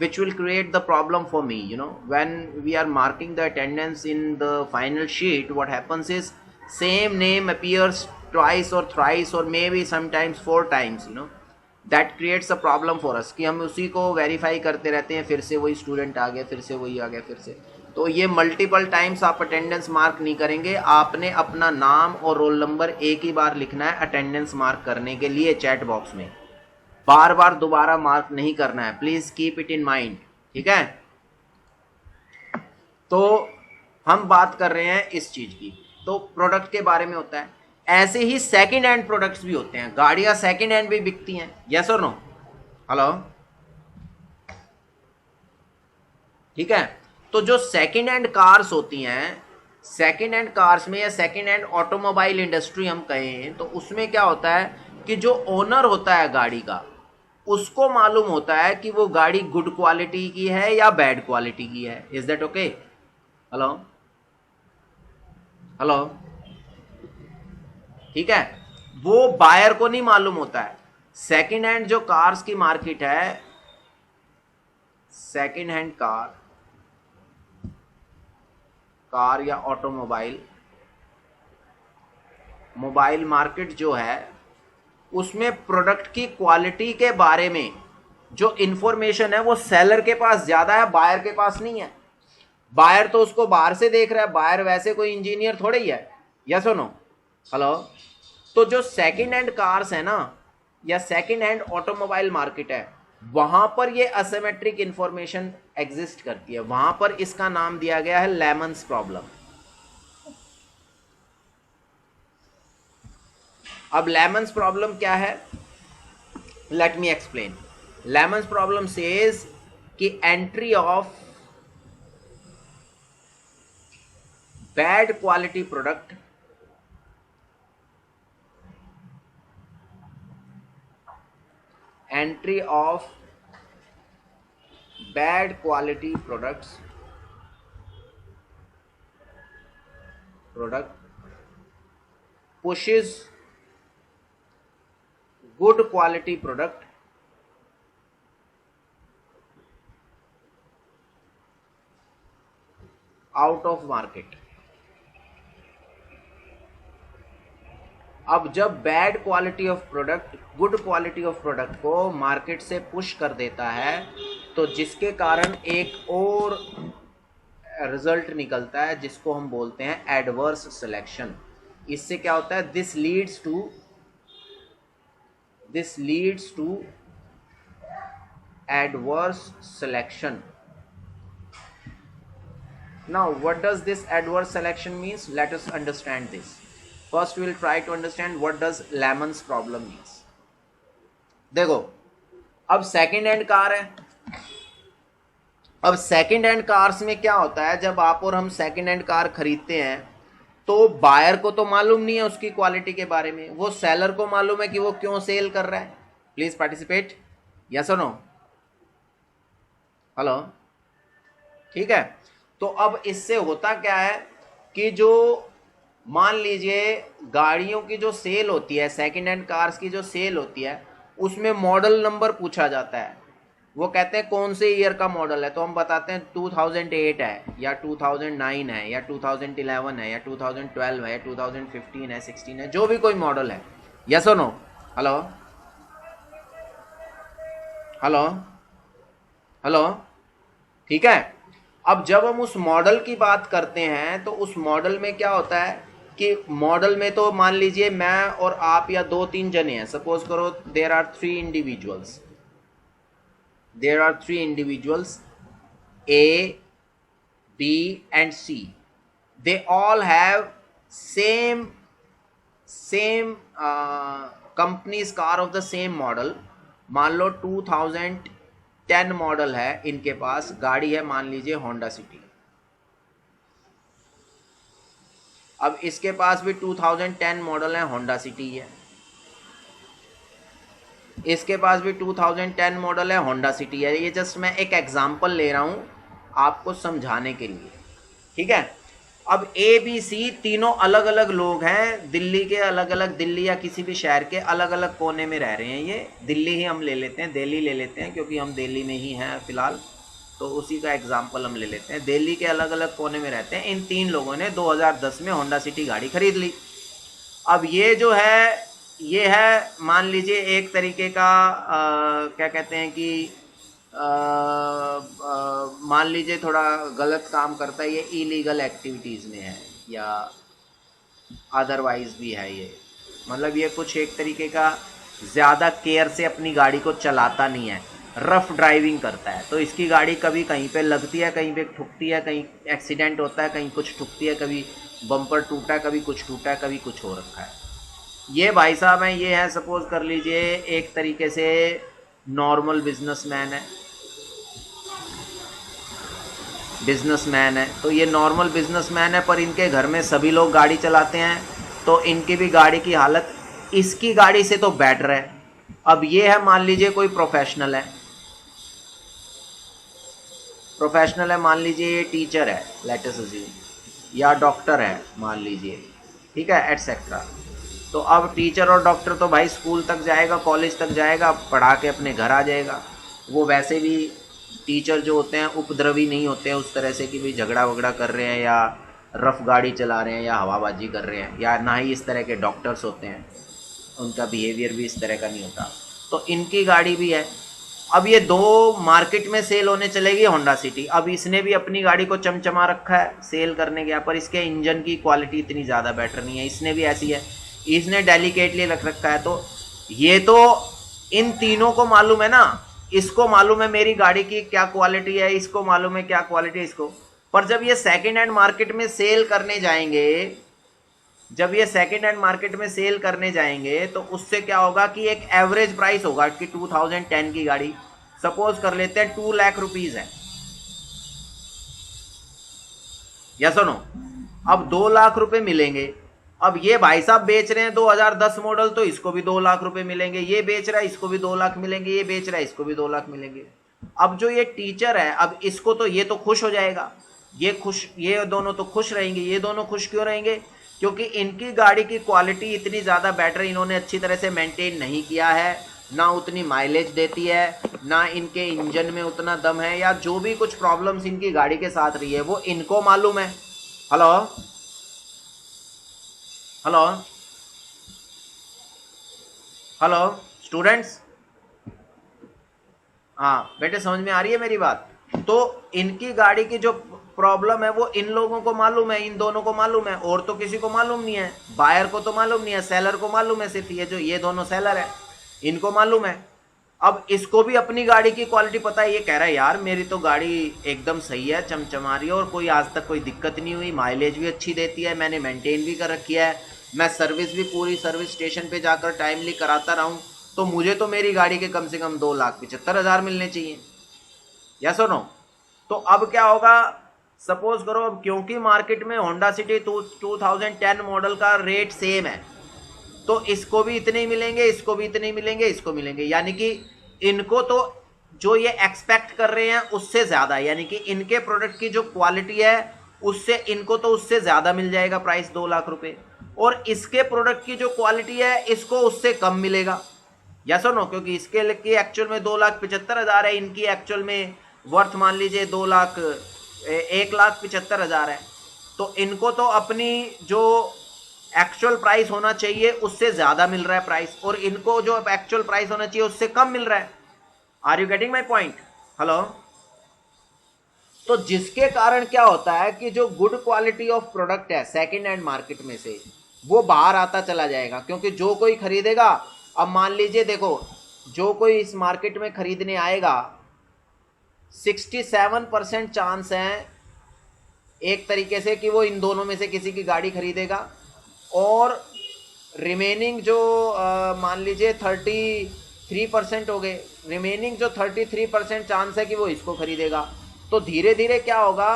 which will create the problem for me. When we are marking the attendance in the final sheet, what happens is same name appears twice or thrice or maybe sometimes 4 times. That creates a problem for us कि हम उसी को verify करते रहते हैं, फिर से वही student आ गया, फिर से वही आ गया, फिर से। तो ये मल्टीपल टाइम्स आप अटेंडेंस मार्क नहीं करेंगे। आपने अपना नाम और रोल नंबर एक ही बार लिखना है अटेंडेंस मार्क करने के लिए चैट बॉक्स में, बार बार दोबारा मार्क नहीं करना है। Please keep it in mind, ठीक है? तो हम बात कर रहे हैं इस चीज की, तो प्रोडक्ट के बारे में होता है। ऐसे ही सेकंड हैंड प्रोडक्ट्स भी होते हैं, गाड़ियां सेकंड हैंड भी बिकती हैं, यस और नो? हेलो, ठीक है? तो जो सेकेंड हैंड कार्स होती हैं, सेकेंड हैंड कार्स में या सेकेंड हैंड ऑटोमोबाइल इंडस्ट्री हम कहें, तो उसमें क्या होता है कि जो ओनर होता है गाड़ी का, उसको मालूम होता है कि वो गाड़ी गुड क्वालिटी की है या बैड क्वालिटी की है। Is that okay? Hello hello, ठीक है? वो बायर को नहीं मालूम होता है। सेकेंड हैंड जो कार्स की मार्केट है, सेकेंड हैंड कार या ऑटोमोबाइल मोबाइल मार्केट जो है, उसमें प्रोडक्ट की क्वालिटी के बारे में जो इंफॉर्मेशन है वो सेलर के पास ज्यादा है, बायर के पास नहीं है। बायर तो उसको बाहर से देख रहा है, बायर वैसे कोई इंजीनियर थोड़े ही है, यस और नो? हेलो, तो जो सेकंड हैंड कार्स है ना, या सेकंड हैंड ऑटोमोबाइल मार्केट है, वहां पर ये असिमेट्रिक इंफॉर्मेशन एग्जिस्ट करती है। वहां पर इसका नाम दिया गया है लेमन्स प्रॉब्लम। अब लेमन्स प्रॉब्लम क्या है? Let me explain. Lemons problem says कि entry of bad quality product entry of bad quality product pushes good quality product out of market। अब जब bad quality of product good quality of product को market से push कर देता है, तो जिसके कारण एक और रिजल्ट निकलता है जिसको हम बोलते हैं एडवर्स सिलेक्शन। इससे क्या होता है? This leads to adverse selection. Now what does this adverse selection means? Let us understand this. First we will try to understand what does Lemon's problem means। देखो, अब सेकेंड हैंड कार है। अब second hand cars में क्या होता है, जब आप और हम सेकेंड हैंड कार खरीदते हैं तो बायर को तो मालूम नहीं है उसकी क्वालिटी के बारे में, वो सेलर को मालूम है कि वो क्यों सेल कर रहा है। प्लीज पार्टिसिपेट, यस और नो? हेलो, ठीक है? तो अब इससे होता क्या है कि जो मान लीजिए गाड़ियों की जो सेल होती है, सेकेंड हैंड कार्स की जो सेल होती है, उसमें मॉडल नंबर पूछा जाता है। वो कहते हैं कौन से ईयर का मॉडल है, तो हम बताते हैं 2008 है या 2009 है या 2011 है या 2012 है या 2015 है, 16 है, जो भी कोई मॉडल है, यस और नो? हेलो, हेलो, हेलो, ठीक है। अब जब हम उस मॉडल की बात करते हैं तो उस मॉडल में क्या होता है कि मॉडल में तो मान लीजिए मैं और आप या दो तीन जने हैं, सपोज करो there are three individuals A, B and C. They all have same company's car of the same model. मान लो 2010 मॉडल है, इनके पास गाड़ी है मान लीजिए होंडा सिटी। अब इसके पास भी 2010 मॉडल है, होंडा सिटी है। इसके पास भी 2010 मॉडल है, होंडा सिटी है। ये जस्ट मैं एक एग्जांपल ले रहा हूँ आपको समझाने के लिए, ठीक है। अब ए बी सी तीनों अलग अलग लोग हैं, दिल्ली के अलग अलग, दिल्ली या किसी भी शहर के अलग अलग कोने में रह रहे हैं। ये दिल्ली ही हम ले लेते हैं, दिल्ली ले लेते हैं क्योंकि हम दिल्ली में ही हैं फिलहाल, तो उसी का एग्जाम्पल हम ले लेते हैं। दिल्ली के अलग अलग कोने में रहते हैं। इन तीन लोगों ने 2010 में होंडा सिटी गाड़ी खरीद ली। अब ये जो है ये है मान लीजिए एक तरीके का क्या कहते हैं कि मान लीजिए थोड़ा गलत काम करता है, ये इलीगल एक्टिविटीज़ में है या अदरवाइज भी है। ये मतलब ये कुछ एक तरीके का ज़्यादा केयर से अपनी गाड़ी को चलाता नहीं है, रफ ड्राइविंग करता है। तो इसकी गाड़ी कभी कहीं पे लगती है, कहीं पे ठुकती है, कहीं एक्सीडेंट होता है, कहीं कुछ ठुकती है, कभी बम्पर टूटा है, कभी कुछ टूटा है, कभी कुछ हो रखा है। ये भाई साहब हैं, ये है सपोज कर लीजिए एक तरीके से नॉर्मल बिजनेसमैन है। तो ये नॉर्मल बिजनेसमैन है, पर इनके घर में सभी लोग गाड़ी चलाते हैं, तो इनकी भी गाड़ी की हालत इसकी गाड़ी से तो बेटर है। अब ये है मान लीजिए कोई प्रोफेशनल है, मान लीजिए ये टीचर है, लेट अस अज्यूम, या डॉक्टर है मान लीजिए, ठीक है, एटसेट्रा। तो अब टीचर और डॉक्टर तो भाई स्कूल तक जाएगा, कॉलेज तक जाएगा, पढ़ा के अपने घर आ जाएगा। वो वैसे भी टीचर जो होते हैं उपद्रवी नहीं होते हैं उस तरह से कि भाई झगड़ा वगड़ा कर रहे हैं या रफ गाड़ी चला रहे हैं या हवाबाजी कर रहे हैं, या ना ही इस तरह के डॉक्टर्स होते हैं, उनका बिहेवियर भी इस तरह का नहीं होता। तो इनकी गाड़ी भी है। अब ये दो मार्केट में सेल होने चलेगी होंडा सिटी। अब इसने भी अपनी गाड़ी को चमचमा रखा है सेल करने गया, पर इसके इंजन की क्वालिटी इतनी ज़्यादा बेटर नहीं है, इसने भी ऐसी है, इसने डेलिकेटली रख रखा है। तो ये तो इन तीनों को मालूम है ना, इसको मालूम है मेरी गाड़ी की क्या क्वालिटी है, इसको मालूम है क्या क्वालिटी है इसको। पर जब ये सेकेंड हैंड मार्केट में सेल करने जाएंगे, तो उससे क्या होगा कि एक एवरेज प्राइस होगा कि 2010 की गाड़ी सपोज कर लेते हैं 2 लाख रुपीज है, या सुनो, अब 2 लाख रुपए मिलेंगे। अब ये भाई साहब बेच रहे हैं 2010 मॉडल, तो इसको भी 2 लाख रुपए मिलेंगे। ये बेच रहा है, इसको भी 2 लाख मिलेंगे। ये बेच रहा है, इसको भी 2 लाख मिलेंगे। अब जो ये टीचर है, अब इसको तो ये तो खुश हो जाएगा, ये दोनों तो खुश रहेंगे। ये दोनों खुश क्यों रहेंगे? क्योंकि इनकी गाड़ी की क्वालिटी इतनी ज़्यादा बेटर इन्होंने अच्छी तरह से मेंटेन नहीं किया है, ना उतनी माइलेज देती है, ना इनके इंजन में उतना दम है, या जो भी कुछ प्रॉब्लम्स इनकी गाड़ी के साथ रही है वो इनको मालूम है। हेलो हेलो हेलो स्टूडेंट्स, हाँ बेटे समझ में आ रही है मेरी बात? तो इनकी गाड़ी की जो प्रॉब्लम है वो इन लोगों को मालूम है, इन दोनों को मालूम है, और तो किसी को मालूम नहीं है। बायर को तो मालूम नहीं है, सेलर को मालूम है, सिर्फ ये दोनों सेलर है, इनको मालूम है। अब इसको भी अपनी गाड़ी की क्वालिटी पता है। ये कह रहा है यार मेरी तो गाड़ी एकदम सही है, चमचमा रही है, और कोई आज तक कोई दिक्कत नहीं हुई, माइलेज भी अच्छी देती है, मैंने मेंटेन भी कर रखी है, मैं सर्विस भी पूरी सर्विस स्टेशन पे जाकर टाइमली कराता रहा हूँ, तो मुझे तो मेरी गाड़ी के कम से कम 2,75,000 मिलने चाहिए, या सुनो। तो अब क्या होगा, सपोज करो अब क्योंकि मार्केट में होंडा सिटी 2010 मॉडल का रेट सेम है, तो इसको भी इतने ही मिलेंगे, इसको भी इतने ही मिलेंगे, इसको मिलेंगे, यानी कि इनको तो जो ये एक्सपेक्ट कर रहे हैं उससे ज्यादा, यानी कि इनके प्रोडक्ट की जो क्वालिटी है उससे इनको तो उससे ज्यादा मिल जाएगा प्राइस 2 लाख रुपए, और इसके प्रोडक्ट की जो क्वालिटी है इसको उससे कम मिलेगा, या सुनो, क्योंकि इसके लिए एक्चुअल में 2,75,000 है, इनकी एक्चुअल में वर्थ मान लीजिए 1,75,000 है। तो इनको तो अपनी जो एक्चुअल प्राइस होना चाहिए उससे ज्यादा मिल रहा है प्राइस, और इनको जो एक्चुअल प्राइस होना चाहिए उससे कम मिल रहा है। Are you getting my point? Hello. तो जिसके कारण क्या होता है कि जो गुड क्वालिटी ऑफ प्रोडक्ट है सेकेंड हैंड मार्केट में से वो बाहर आता चला जाएगा, क्योंकि जो कोई खरीदेगा, अब मान लीजिए देखो, जो कोई इस मार्केट में खरीदने आएगा 67% चांस है एक तरीके से कि वो इन दोनों में से किसी की गाड़ी खरीदेगा, और रिमेनिंग जो मान लीजिए 33% हो गए, रिमेनिंग जो 33% चांस है कि वो इसको खरीदेगा। तो धीरे धीरे क्या होगा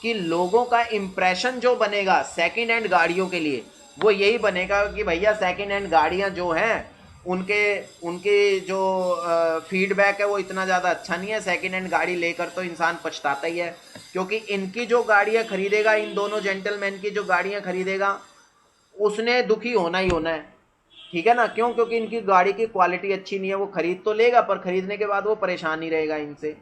कि लोगों का इंप्रेशन जो बनेगा सेकेंड हैंड गाड़ियों के लिए वो यही बनेगा कि भैया सेकेंड हैंड गाड़ियां जो हैं उनके उनके जो फीडबैक है वो इतना ज़्यादा अच्छा नहीं है। सेकेंड हैंड गाड़ी लेकर तो इंसान पछताता ही है, क्योंकि इनकी जो गाड़ियां खरीदेगा, इन दोनों जेंटलमैन की जो गाड़ियां खरीदेगा, उसने दुखी होना ही होना है। ठीक है ना? क्यों? क्योंकि इनकी गाड़ी की क्वालिटी अच्छी नहीं है। वो खरीद तो लेगा पर खरीदने के बाद वो परेशान ही रहेगा इनसे।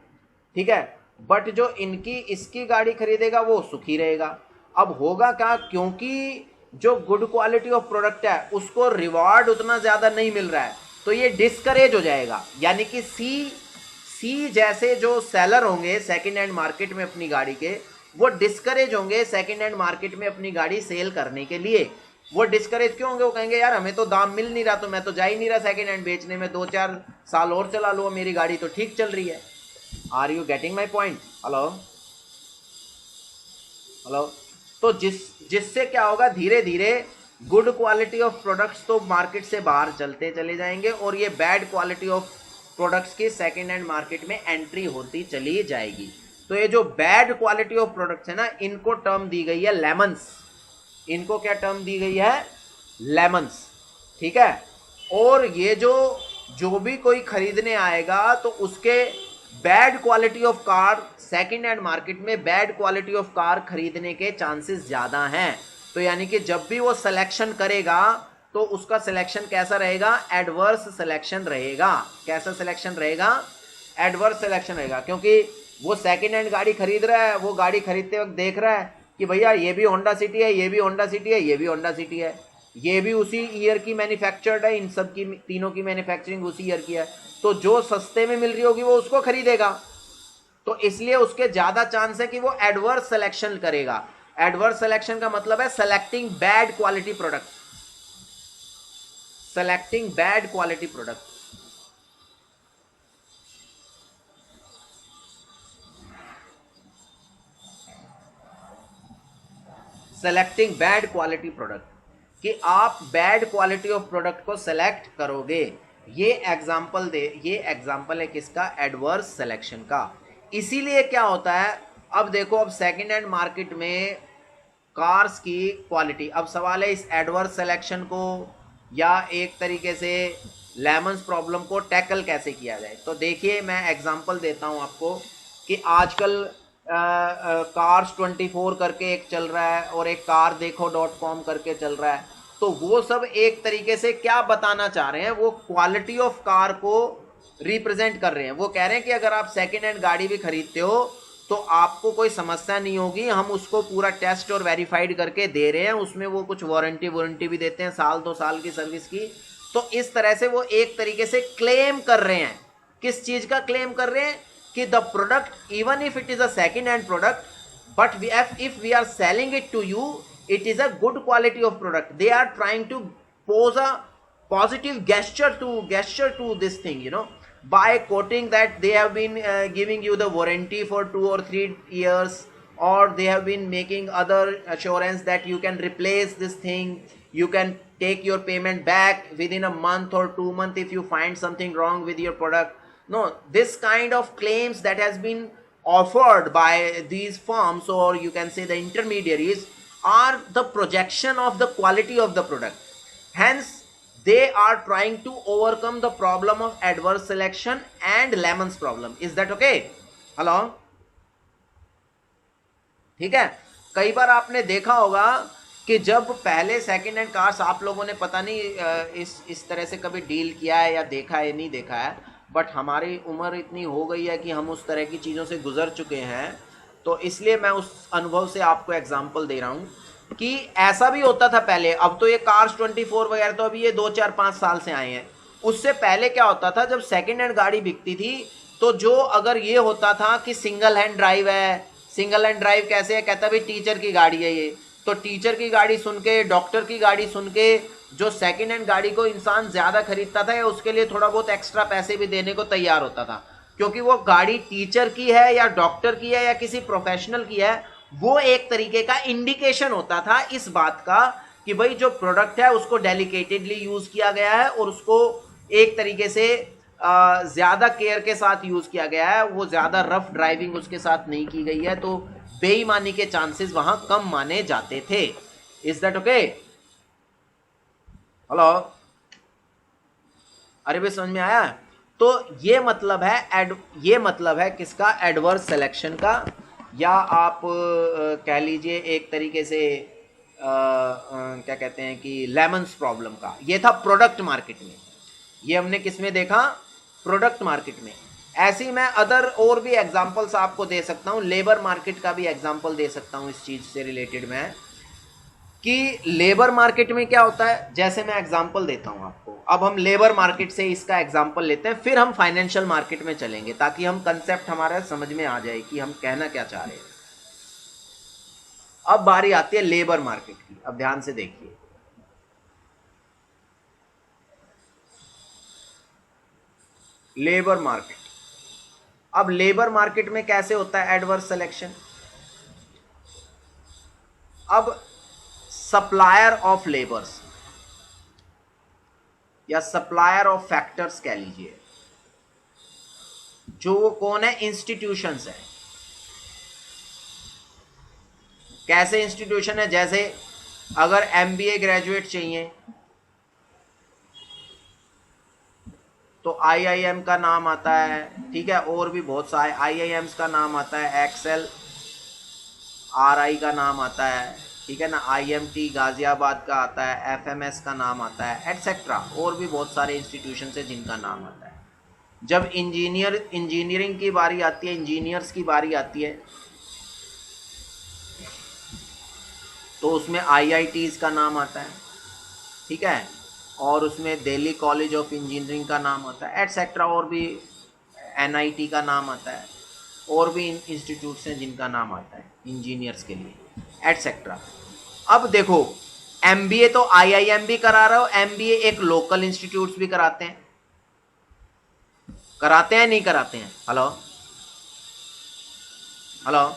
ठीक है? बट जो इनकी इसकी गाड़ी खरीदेगा वो सुखी रहेगा। अब होगा क्या, क्योंकि जो गुड क्वालिटी ऑफ प्रोडक्ट है उसको रिवॉर्ड उतना ज्यादा नहीं मिल रहा है, तो ये डिस्करेज हो जाएगा। यानी कि सी जैसे जो सेलर होंगे सेकेंड हैंड मार्केट में अपनी गाड़ी के, वो डिस्करेज होंगे सेकेंड हैंड मार्केट में अपनी गाड़ी सेल करने के लिए। वो डिस्करेज क्यों होंगे? वो कहेंगे यार हमें तो दाम मिल नहीं रहा, तो मैं तो जा ही नहीं रहा सेकेंड हैंड बेचने में, 2-4 साल और चला लो, मेरी गाड़ी तो ठीक चल रही है। Are you getting my point? Hello hello. तो जिससे क्या होगा, धीरे धीरे गुड क्वालिटी ऑफ प्रोडक्ट्स तो मार्केट से बाहर चलते चले जाएंगे और ये बैड क्वालिटी ऑफ प्रोडक्ट्स की सेकेंड हैंड मार्केट में एंट्री होती चली जाएगी। तो ये जो बैड क्वालिटी ऑफ प्रोडक्ट्स है ना, इनको टर्म दी गई है लेमन्स। इनको क्या टर्म दी गई है? लेमन्स। ठीक है? और ये जो भी कोई खरीदने आएगा तो उसके bad quality of car second hand market में बैड क्वालिटी ऑफ कार खरीदने के चांसेस ज्यादा हैं। तो यानी कि जब भी वो सिलेक्शन करेगा तो उसका सिलेक्शन कैसा रहेगा? एडवर्स सिलेक्शन रहेगा। कैसा सिलेक्शन रहेगा? एडवर्स सिलेक्शन रहेगा, क्योंकि वो सेकेंड हैंड गाड़ी खरीद रहा है, वो गाड़ी खरीदते वक्त देख रहा है कि भैया ये भी होंडा सिटी है, ये भी होंडा सिटी है, ये भी होंडा सिटी है, ये भी उसी ईयर की मैन्युफैक्चर्ड है, इन सब की तीनों की मैन्युफैक्चरिंग उसी ईयर की है, तो जो सस्ते में मिल रही होगी वो उसको खरीदेगा। तो इसलिए उसके ज्यादा चांस है कि वो एडवर्स सिलेक्शन करेगा। एडवर्स सिलेक्शन का मतलब है selecting bad quality product. Selecting bad quality product. Selecting bad quality product, कि आप बैड क्वालिटी ऑफ प्रोडक्ट को सेलेक्ट करोगे। ये एग्जांपल है किसका? एडवर्स सिलेक्शन का। इसीलिए क्या होता है, अब देखो, अब सेकेंड हैंड मार्केट में कार्स की क्वालिटी, अब सवाल है इस एडवर्स सिलेक्शन को या एक तरीके से लेमन्स प्रॉब्लम को टैकल कैसे किया जाए। तो देखिए मैं एग्जांपल देता हूं आपको कि आजकल कार्स 24 करके एक चल रहा है और एक कार देखो .com करके चल रहा है। तो वो सब एक तरीके से क्या बताना चाह रहे हैं, वो क्वालिटी ऑफ कार को रिप्रेजेंट कर रहे हैं। वो कह रहे हैं कि अगर आप सेकेंड हैंड गाड़ी भी खरीदते हो तो आपको कोई समस्या नहीं होगी, हम उसको पूरा टेस्ट और वेरीफाइड करके दे रहे हैं, उसमें वो कुछ वारंटी भी देते हैं, 1-2 साल की सर्विस की। तो इस तरह से वो एक तरीके से क्लेम कर रहे हैं। किस चीज का क्लेम कर रहे हैं? कि the product, even if it is a second hand product, but if we are selling it to you, it is a good quality of product. They are trying to pose a positive gesture to this thing, by quoting that they have been giving you the warranty for 2 or 3 years, or they have been making other assurance that you can replace this thing, you can take your payment back within a month or 2 months if you find something wrong with your product. No, this kind of claims that has been offered by these firms, or you can say the intermediaries, are the projection of the quality of the product. Hence they are trying to overcome the problem of adverse selection and lemons problem. Is that okay? Hello? ठीक है? कई बार आपने देखा होगा कि जब पहले second hand cars, आप लोगों ने पता नहीं इस तरह से कभी डील किया है या देखा है, नहीं देखा है, बट हमारी उम्र इतनी हो गई है कि हम उस तरह की चीज़ों से गुजर चुके हैं, तो इसलिए मैं उस अनुभव से आपको एग्जांपल दे रहा हूं कि ऐसा भी होता था पहले। अब तो ये कार्स 24 वगैरह तो अभी ये 2-4-5 साल से आए हैं। उससे पहले क्या होता था, जब सेकेंड हैंड गाड़ी बिकती थी तो जो अगर ये होता था कि सिंगल हैंड ड्राइव है, सिंगल हैंड ड्राइव कैसे है, कहता भाई टीचर की गाड़ी है ये, तो टीचर की गाड़ी सुन के, डॉक्टर की गाड़ी सुन के जो सेकेंड हैंड गाड़ी को इंसान ज्यादा खरीदता था या उसके लिए थोड़ा बहुत एक्स्ट्रा पैसे भी देने को तैयार होता था, क्योंकि वो गाड़ी टीचर की है या डॉक्टर की है या किसी प्रोफेशनल की है, वो एक तरीके का इंडिकेशन होता था इस बात का कि भाई जो प्रोडक्ट है उसको डेलिकेटेडली यूज किया गया है और उसको एक तरीके से ज्यादा केयर के साथ यूज किया गया है, वो ज्यादा रफ ड्राइविंग उसके साथ नहीं की गई है, तो बेईमानी के चांसेस वहां कम माने जाते थे। Is that okay? हेलो, अरे भाई समझ में आया? तो ये मतलब है ये मतलब है किसका? एडवर्स सिलेक्शन का, या आप कह लीजिए एक तरीके से क्या कहते हैं कि लेमन्स प्रॉब्लम का। ये था प्रोडक्ट मार्केट में, ये हमने किस में देखा? प्रोडक्ट मार्केट में। ऐसे ही मैं अदर और भी एग्जांपल्स आपको दे सकता हूं, लेबर मार्केट का भी एग्जांपल दे सकता हूं इस चीज से रिलेटेड में, कि लेबर मार्केट में क्या होता है। जैसे मैं एग्जांपल देता हूं आपको, अब हम लेबर मार्केट से इसका एग्जांपल लेते हैं, फिर हम फाइनेंशियल मार्केट में चलेंगे ताकि हम कंसेप्ट हमारा समझ में आ जाए कि हम कहना क्या चाह रहे हैं। अब बारी आती है लेबर मार्केट की, अब ध्यान से देखिए। लेबर मार्केट, अब लेबर मार्केट में कैसे होता है एडवर्स सिलेक्शन? अब सप्लायर ऑफ लेबर्स या सप्लायर ऑफ फैक्टर्स कह लीजिए, जो वो कौन है? इंस्टीट्यूशंस है। कैसे इंस्टीट्यूशन है? जैसे अगर एमबीए ग्रेजुएट चाहिए तो आईआईएम का नाम आता है, ठीक है, और भी बहुत सारे आईआईएम्स का नाम आता है, एक्सेल आरआई का नाम आता है, ठीक है ना, आईएमटी गाजियाबाद का आता है, एफएमएस का नाम आता है, एटसेट्रा, और भी बहुत सारे इंस्टीट्यूशन है जिनका नाम आता है। जब इंजीनियरिंग की बारी आती है, इंजीनियर्स की बारी आती है, तो उसमें आईआईटीज का नाम आता है, ठीक है, और उसमें दिल्ली कॉलेज ऑफ इंजीनियरिंग का नाम आता है, एटसेट्रा, और भी एनआईटी का नाम आता है, और भी इंस्टीट्यूट्स हैं जिनका नाम आता है इंजीनियर्स के लिए, एटसेट्रा। अब देखो, एमबीए तो आईआईएम भी करा रहा हो, एमबीए एक लोकल इंस्टीट्यूट्स भी कराते हैं, नहीं कराते हैं? हेलो हेलो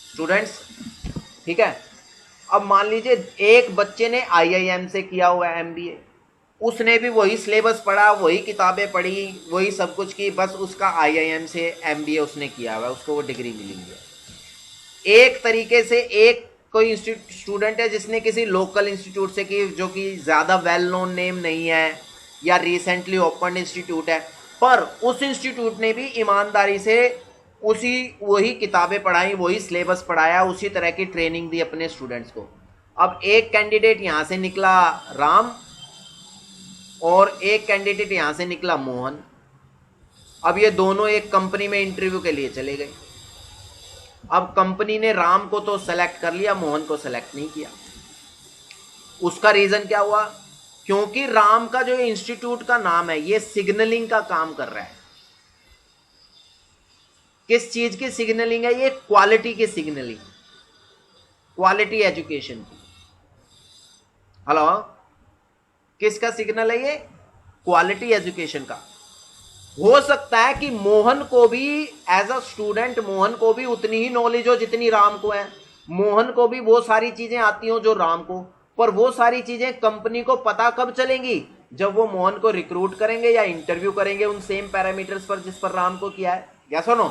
स्टूडेंट्स, ठीक है। अब मान लीजिए एक बच्चे ने आईआईएम से किया हुआ है एमबीए, उसने भी वही सिलेबस पढ़ा, वही किताबें पढ़ी, वही सब कुछ की, बस उसका आईआईएम से एमबीए उसने किया हुआ है, उसको वो डिग्री मिलेंगी। एक तरीके से एक कोई स्टूडेंट है जिसने किसी लोकल इंस्टीट्यूट से की, जो कि ज़्यादा वेल नोन नेम नहीं है या रिसेंटली ओपन इंस्टीट्यूट है, पर उस इंस्टीट्यूट ने भी ईमानदारी से वही किताबें पढ़ाई, वही सिलेबस पढ़ाया, उसी तरह की ट्रेनिंग दी अपने स्टूडेंट्स को। अब एक कैंडिडेट यहां से निकला राम और एक कैंडिडेट यहां से निकला मोहन। अब ये दोनों एक कंपनी में इंटरव्यू के लिए चले गए। अब कंपनी ने राम को तो सेलेक्ट कर लिया, मोहन को सेलेक्ट नहीं किया। उसका रीजन क्या हुआ? क्योंकि राम का जो इंस्टीट्यूट का नाम है, ये सिग्नलिंग का काम कर रहा है। किस चीज की सिग्नलिंग है? ये क्वालिटी की सिग्नलिंग, क्वालिटी एजुकेशन की। हेलो, किसका सिग्नल है ये? क्वालिटी एजुकेशन का। हो सकता है कि मोहन को भी एज अ स्टूडेंट, मोहन को भी उतनी ही नॉलेज हो जितनी राम को है, मोहन को भी वो सारी चीजें आती हो जो राम को, पर वो सारी चीजें कंपनी को पता कब चलेंगी? जब वो मोहन को रिक्रूट करेंगे या इंटरव्यू करेंगे उन सेम पैरामीटर्स पर जिस पर राम को किया है। या सुनो,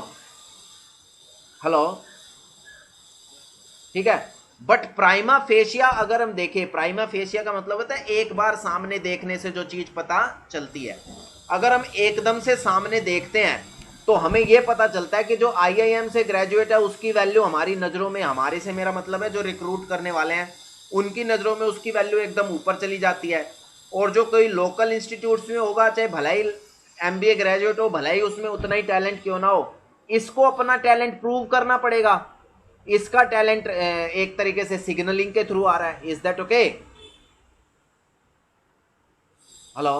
हेलो, ठीक है। बट प्राइमा फेशिया अगर हम देखें, प्राइमा फेशिया का मतलब होता है एक बार सामने देखने से जो चीज पता चलती है। अगर हम एकदम से सामने देखते हैं तो हमें यह पता चलता है कि जो आईआईएम से ग्रेजुएट है उसकी वैल्यू हमारी नजरों में, हमारे से मेरा मतलब है जो रिक्रूट करने वाले हैं उनकी नजरों में उसकी वैल्यू एकदम ऊपर चली जाती है। और जो कोई लोकल इंस्टीट्यूट्स में होगा, चाहे भला ही एमबीए ग्रेजुएट हो, भला ही उसमें उतना ही टैलेंट क्यों ना हो, इसको अपना टैलेंट प्रूव करना पड़ेगा। इसका टैलेंट एक तरीके से सिग्नलिंग के थ्रू आ रहा है। Is that okay? हेलो,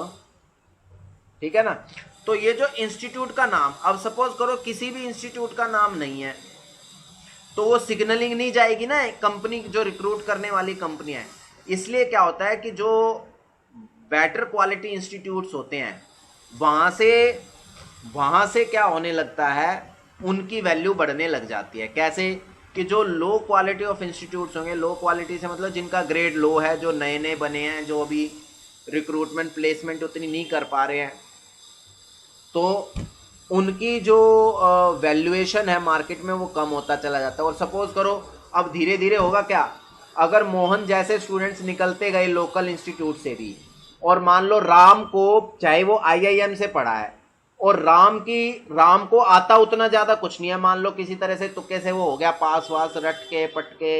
ठीक है ना। तो ये जो इंस्टीट्यूट का नाम, अब सपोज करो किसी भी इंस्टीट्यूट का नाम नहीं है तो वो सिग्नलिंग नहीं जाएगी ना कंपनी जो रिक्रूट करने वाली कंपनियां है। इसलिए क्या होता है कि जो बेटर क्वालिटी इंस्टीट्यूट्स होते हैं वहां से क्या होने लगता है, उनकी वैल्यू बढ़ने लग जाती है। कैसे कि जो लो क्वालिटी ऑफ इंस्टीट्यूट्स होंगे, लो क्वालिटी से मतलब जिनका ग्रेड लो है, जो नए नए बने हैं, जो अभी रिक्रूटमेंट प्लेसमेंट उतनी नहीं कर पा रहे हैं, तो उनकी जो वैल्यूएशन है मार्केट में वो कम होता चला जाता है। और सपोज करो अब धीरे धीरे होगा क्या, अगर मोहन जैसे स्टूडेंट्स निकलते गए लोकल इंस्टीट्यूट से भी, और मान लो राम को, चाहे वो आईआईएम से पढ़ा है और राम को आता उतना ज्यादा कुछ नहीं है, मान लो किसी तरह से तुक्के से वो हो गया पास वास, रट के पट के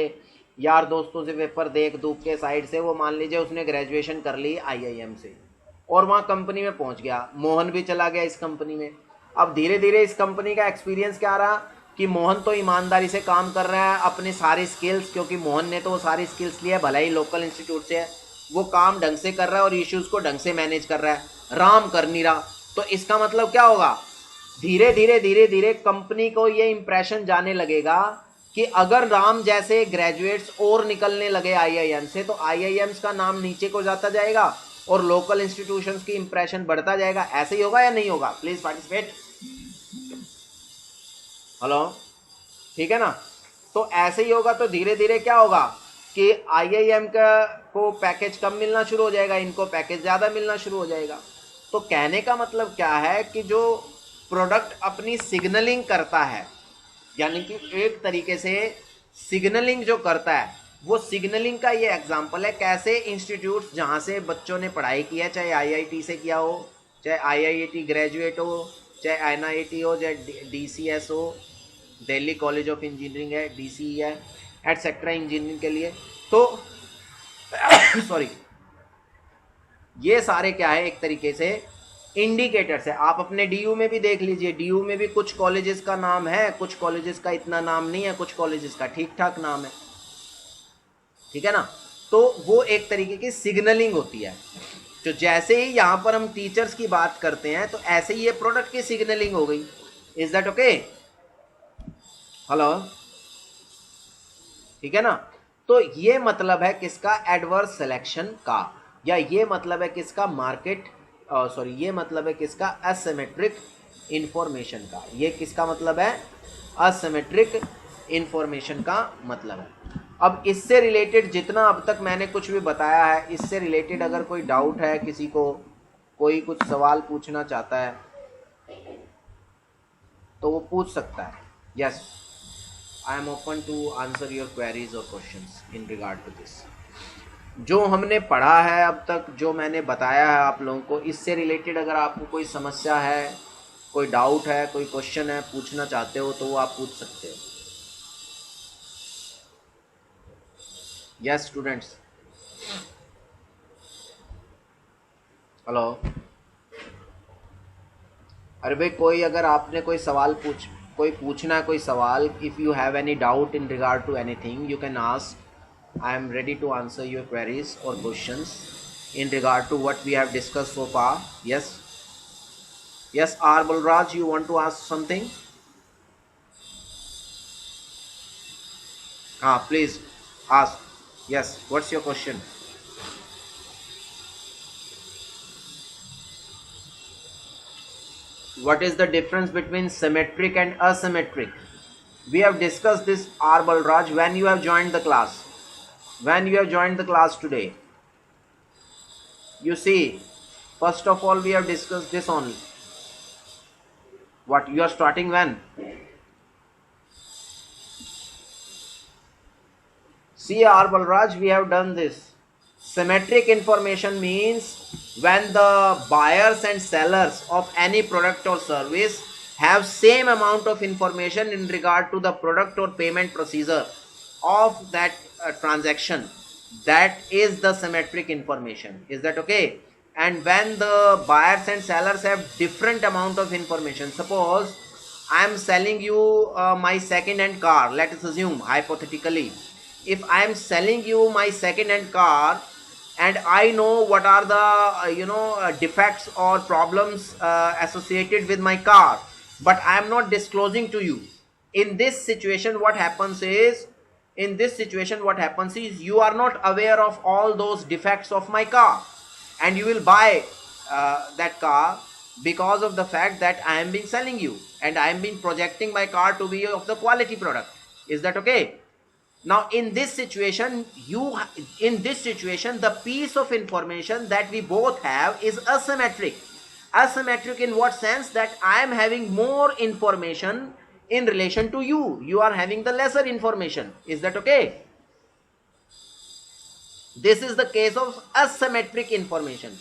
यार दोस्तों से पेपर देख दूख के साइड से, वो मान लीजिए उसने ग्रेजुएशन कर ली आईआईएम से और वहां कंपनी में पहुंच गया, मोहन भी चला गया इस कंपनी में। अब धीरे धीरे इस कंपनी का एक्सपीरियंस क्या रहा कि मोहन तो ईमानदारी से काम कर रहा है, अपने सारे स्किल्स, क्योंकि मोहन ने तो वो सारी स्किल्स लिया, भला ही लोकल इंस्टीट्यूट से है, वो काम ढंग से कर रहा है और इश्यूज को ढंग से मैनेज कर रहा है। राम कर नहीं रहा, तो इसका मतलब क्या होगा, धीरे धीरे कंपनी को ये इंप्रेशन जाने लगेगा कि अगर राम जैसे ग्रेजुएट्स और निकलने लगे आईआईएम से, तो आईआईएम्स का नाम नीचे को जाता जाएगा और लोकल इंस्टीट्यूशंस की इंप्रेशन बढ़ता जाएगा। ऐसे ही होगा या नहीं होगा? Please participate. हेलो, ठीक है ना? तो ऐसे ही होगा। तो धीरे धीरे क्या होगा कि आईआईएम का को पैकेज कम मिलना शुरू हो जाएगा, इनको पैकेज ज्यादा मिलना शुरू हो जाएगा। तो कहने का मतलब क्या है कि जो प्रोडक्ट अपनी सिग्नलिंग करता है, यानी कि एक तरीके से सिग्नलिंग जो करता है, वो सिग्नलिंग का ये एग्जांपल है कैसे इंस्टीट्यूट्स जहाँ से बच्चों ने पढ़ाई की है, चाहे आईआईटी से किया हो, चाहे आईआईटी ग्रेजुएट हो, चाहे एनआईटी हो, चाहे डीसीएस हो, दिल्ली कॉलेज ऑफ इंजीनियरिंग है, डीसी है, एटसेट्रा इंजीनियरिंग के लिए, तो सॉरी, ये सारे क्या है, एक तरीके से इंडिकेटर्स है। आप अपने डीयू में भी देख लीजिए, डीयू में भी कुछ कॉलेजेस का नाम है, कुछ कॉलेजेस का इतना नाम नहीं है, कुछ कॉलेजेस का ठीक ठाक नाम है, ठीक है ना? तो वो एक तरीके की सिग्नलिंग होती है। तो जैसे ही यहां पर हम टीचर्स की बात करते हैं, तो ऐसे ही ये प्रोडक्ट की सिग्नलिंग हो गई। Is that okay? हेलो, ठीक है ना? तो ये मतलब है किसका, एडवर्स सिलेक्शन का, या ये मतलब है किसका, मार्केट सॉरी, ये मतलब है किसका, असिमेट्रिक इंफॉर्मेशन का। ये किसका मतलब है, असिमेट्रिक इंफॉर्मेशन का मतलब है। अब इससे रिलेटेड जितना अब तक मैंने कुछ भी बताया है, इससे रिलेटेड अगर कोई डाउट है, किसी को कोई कुछ सवाल पूछना चाहता है तो वो पूछ सकता है। Yes, I am open to answer your queries और questions in regard to this. जो हमने पढ़ा है अब तक, जो मैंने बताया है आप लोगों को, इससे रिलेटेड अगर आपको कोई समस्या है, कोई डाउट है, कोई क्वेश्चन है, पूछना चाहते हो, तो वो आप पूछ सकते हो। Yes students, hello. अरे भाई, कोई अगर आपने कोई सवाल कोई पूछना है, कोई सवाल, if you have any doubt in regard to anything, you can ask. I am ready to answer your queries or questions in regard to what we have discussed so far. Yes, yes, R. Balraj, you want to ask something? Please ask. Yes, what's your question? What is the difference between symmetric and asymmetric? We have discussed this, R. Balraj, when you have joined the class. When you have joined the class today, you see, first of all we have discussed this only. What you are starting when? See, R. Balraj, we have done this. Symmetric information means when the buyers and sellers of any product or service have same amount of information in regard to the product or payment procedure of that transaction, that is the symmetric information. Is that okay? And when the buyers and sellers have different amount of information, suppose I am selling you my second hand car, let us assume hypothetically, if I am selling you my second hand car and I know what are the defects or problems associated with my car, but I am not disclosing to you. In this situation what happens is, you are not aware of all those defects of my car, and you will buy that car because of the fact that I am being selling you, and I am being projecting my car to be of the quality product. Is that okay? Now in this situation, the piece of information that we both have is asymmetric. Asymmetric in what sense? That I am having more information in relation to you, you are having the lesser information. Is that okay? This is the case of asymmetric information.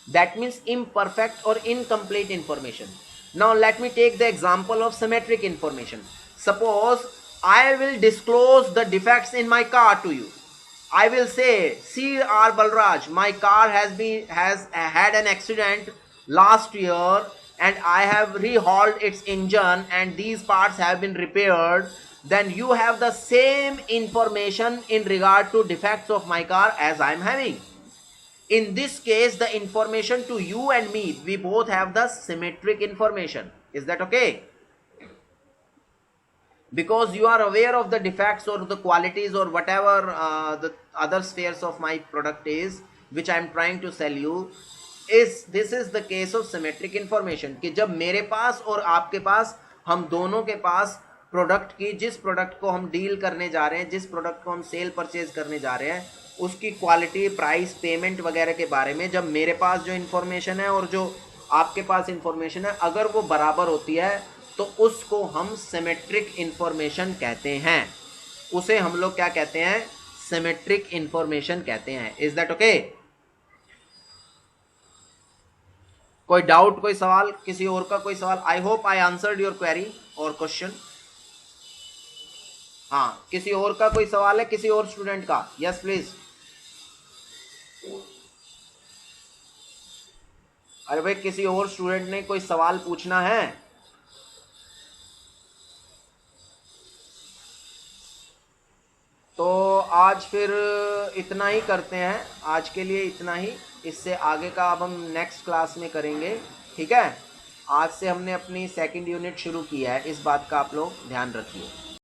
That means imperfect or incomplete information. Now let me take the example of symmetric information. Suppose I will disclose the defects in my car to you. I will say, see R. Balraj, my car has had an accident last year, and I have rehauled its engine and these parts have been repaired. Then you have the same information in regard to defects of my car as I am having. In this case, the information to you and me, we both have the symmetric information. Is that okay? Because you are aware of the defects or the qualities or whatever the other spheres of my product is, which I am trying to sell you, is this is the case of symmetric information. कि जब मेरे पास और आपके पास, हम दोनों के पास product की, जिस प्रोडक्ट को हम डील करने जा रहे हैं, जिस प्रोडक्ट को हम सेल परचेज करने जा रहे हैं, उसकी क्वालिटी, प्राइस, पेमेंट वगैरह के बारे में जब मेरे पास जो इन्फॉर्मेशन है और जो आपके पास इन्फॉर्मेशन है, अगर वो बराबर होती है तो उसको हम सिमेट्रिक इंफॉर्मेशन कहते हैं. उसे हम लोग क्या कहते हैं? सिमेट्रिक इंफॉर्मेशन कहते हैं. Is that okay? कोई डाउट, कोई सवाल, किसी और का कोई सवाल? I hope I answered your query और क्वेश्चन. हाँ, किसी और का कोई सवाल है, किसी और स्टूडेंट का? Yes please. अरे भाई, किसी और स्टूडेंट ने कोई सवाल पूछना है? तो आज फिर इतना ही करते हैं, आज के लिए इतना ही. इससे आगे का अब हम नेक्स्ट क्लास में करेंगे. ठीक है? आज से हमने अपनी सेकंड यूनिट शुरू किया है, इस बात का आप लोग ध्यान रखिए.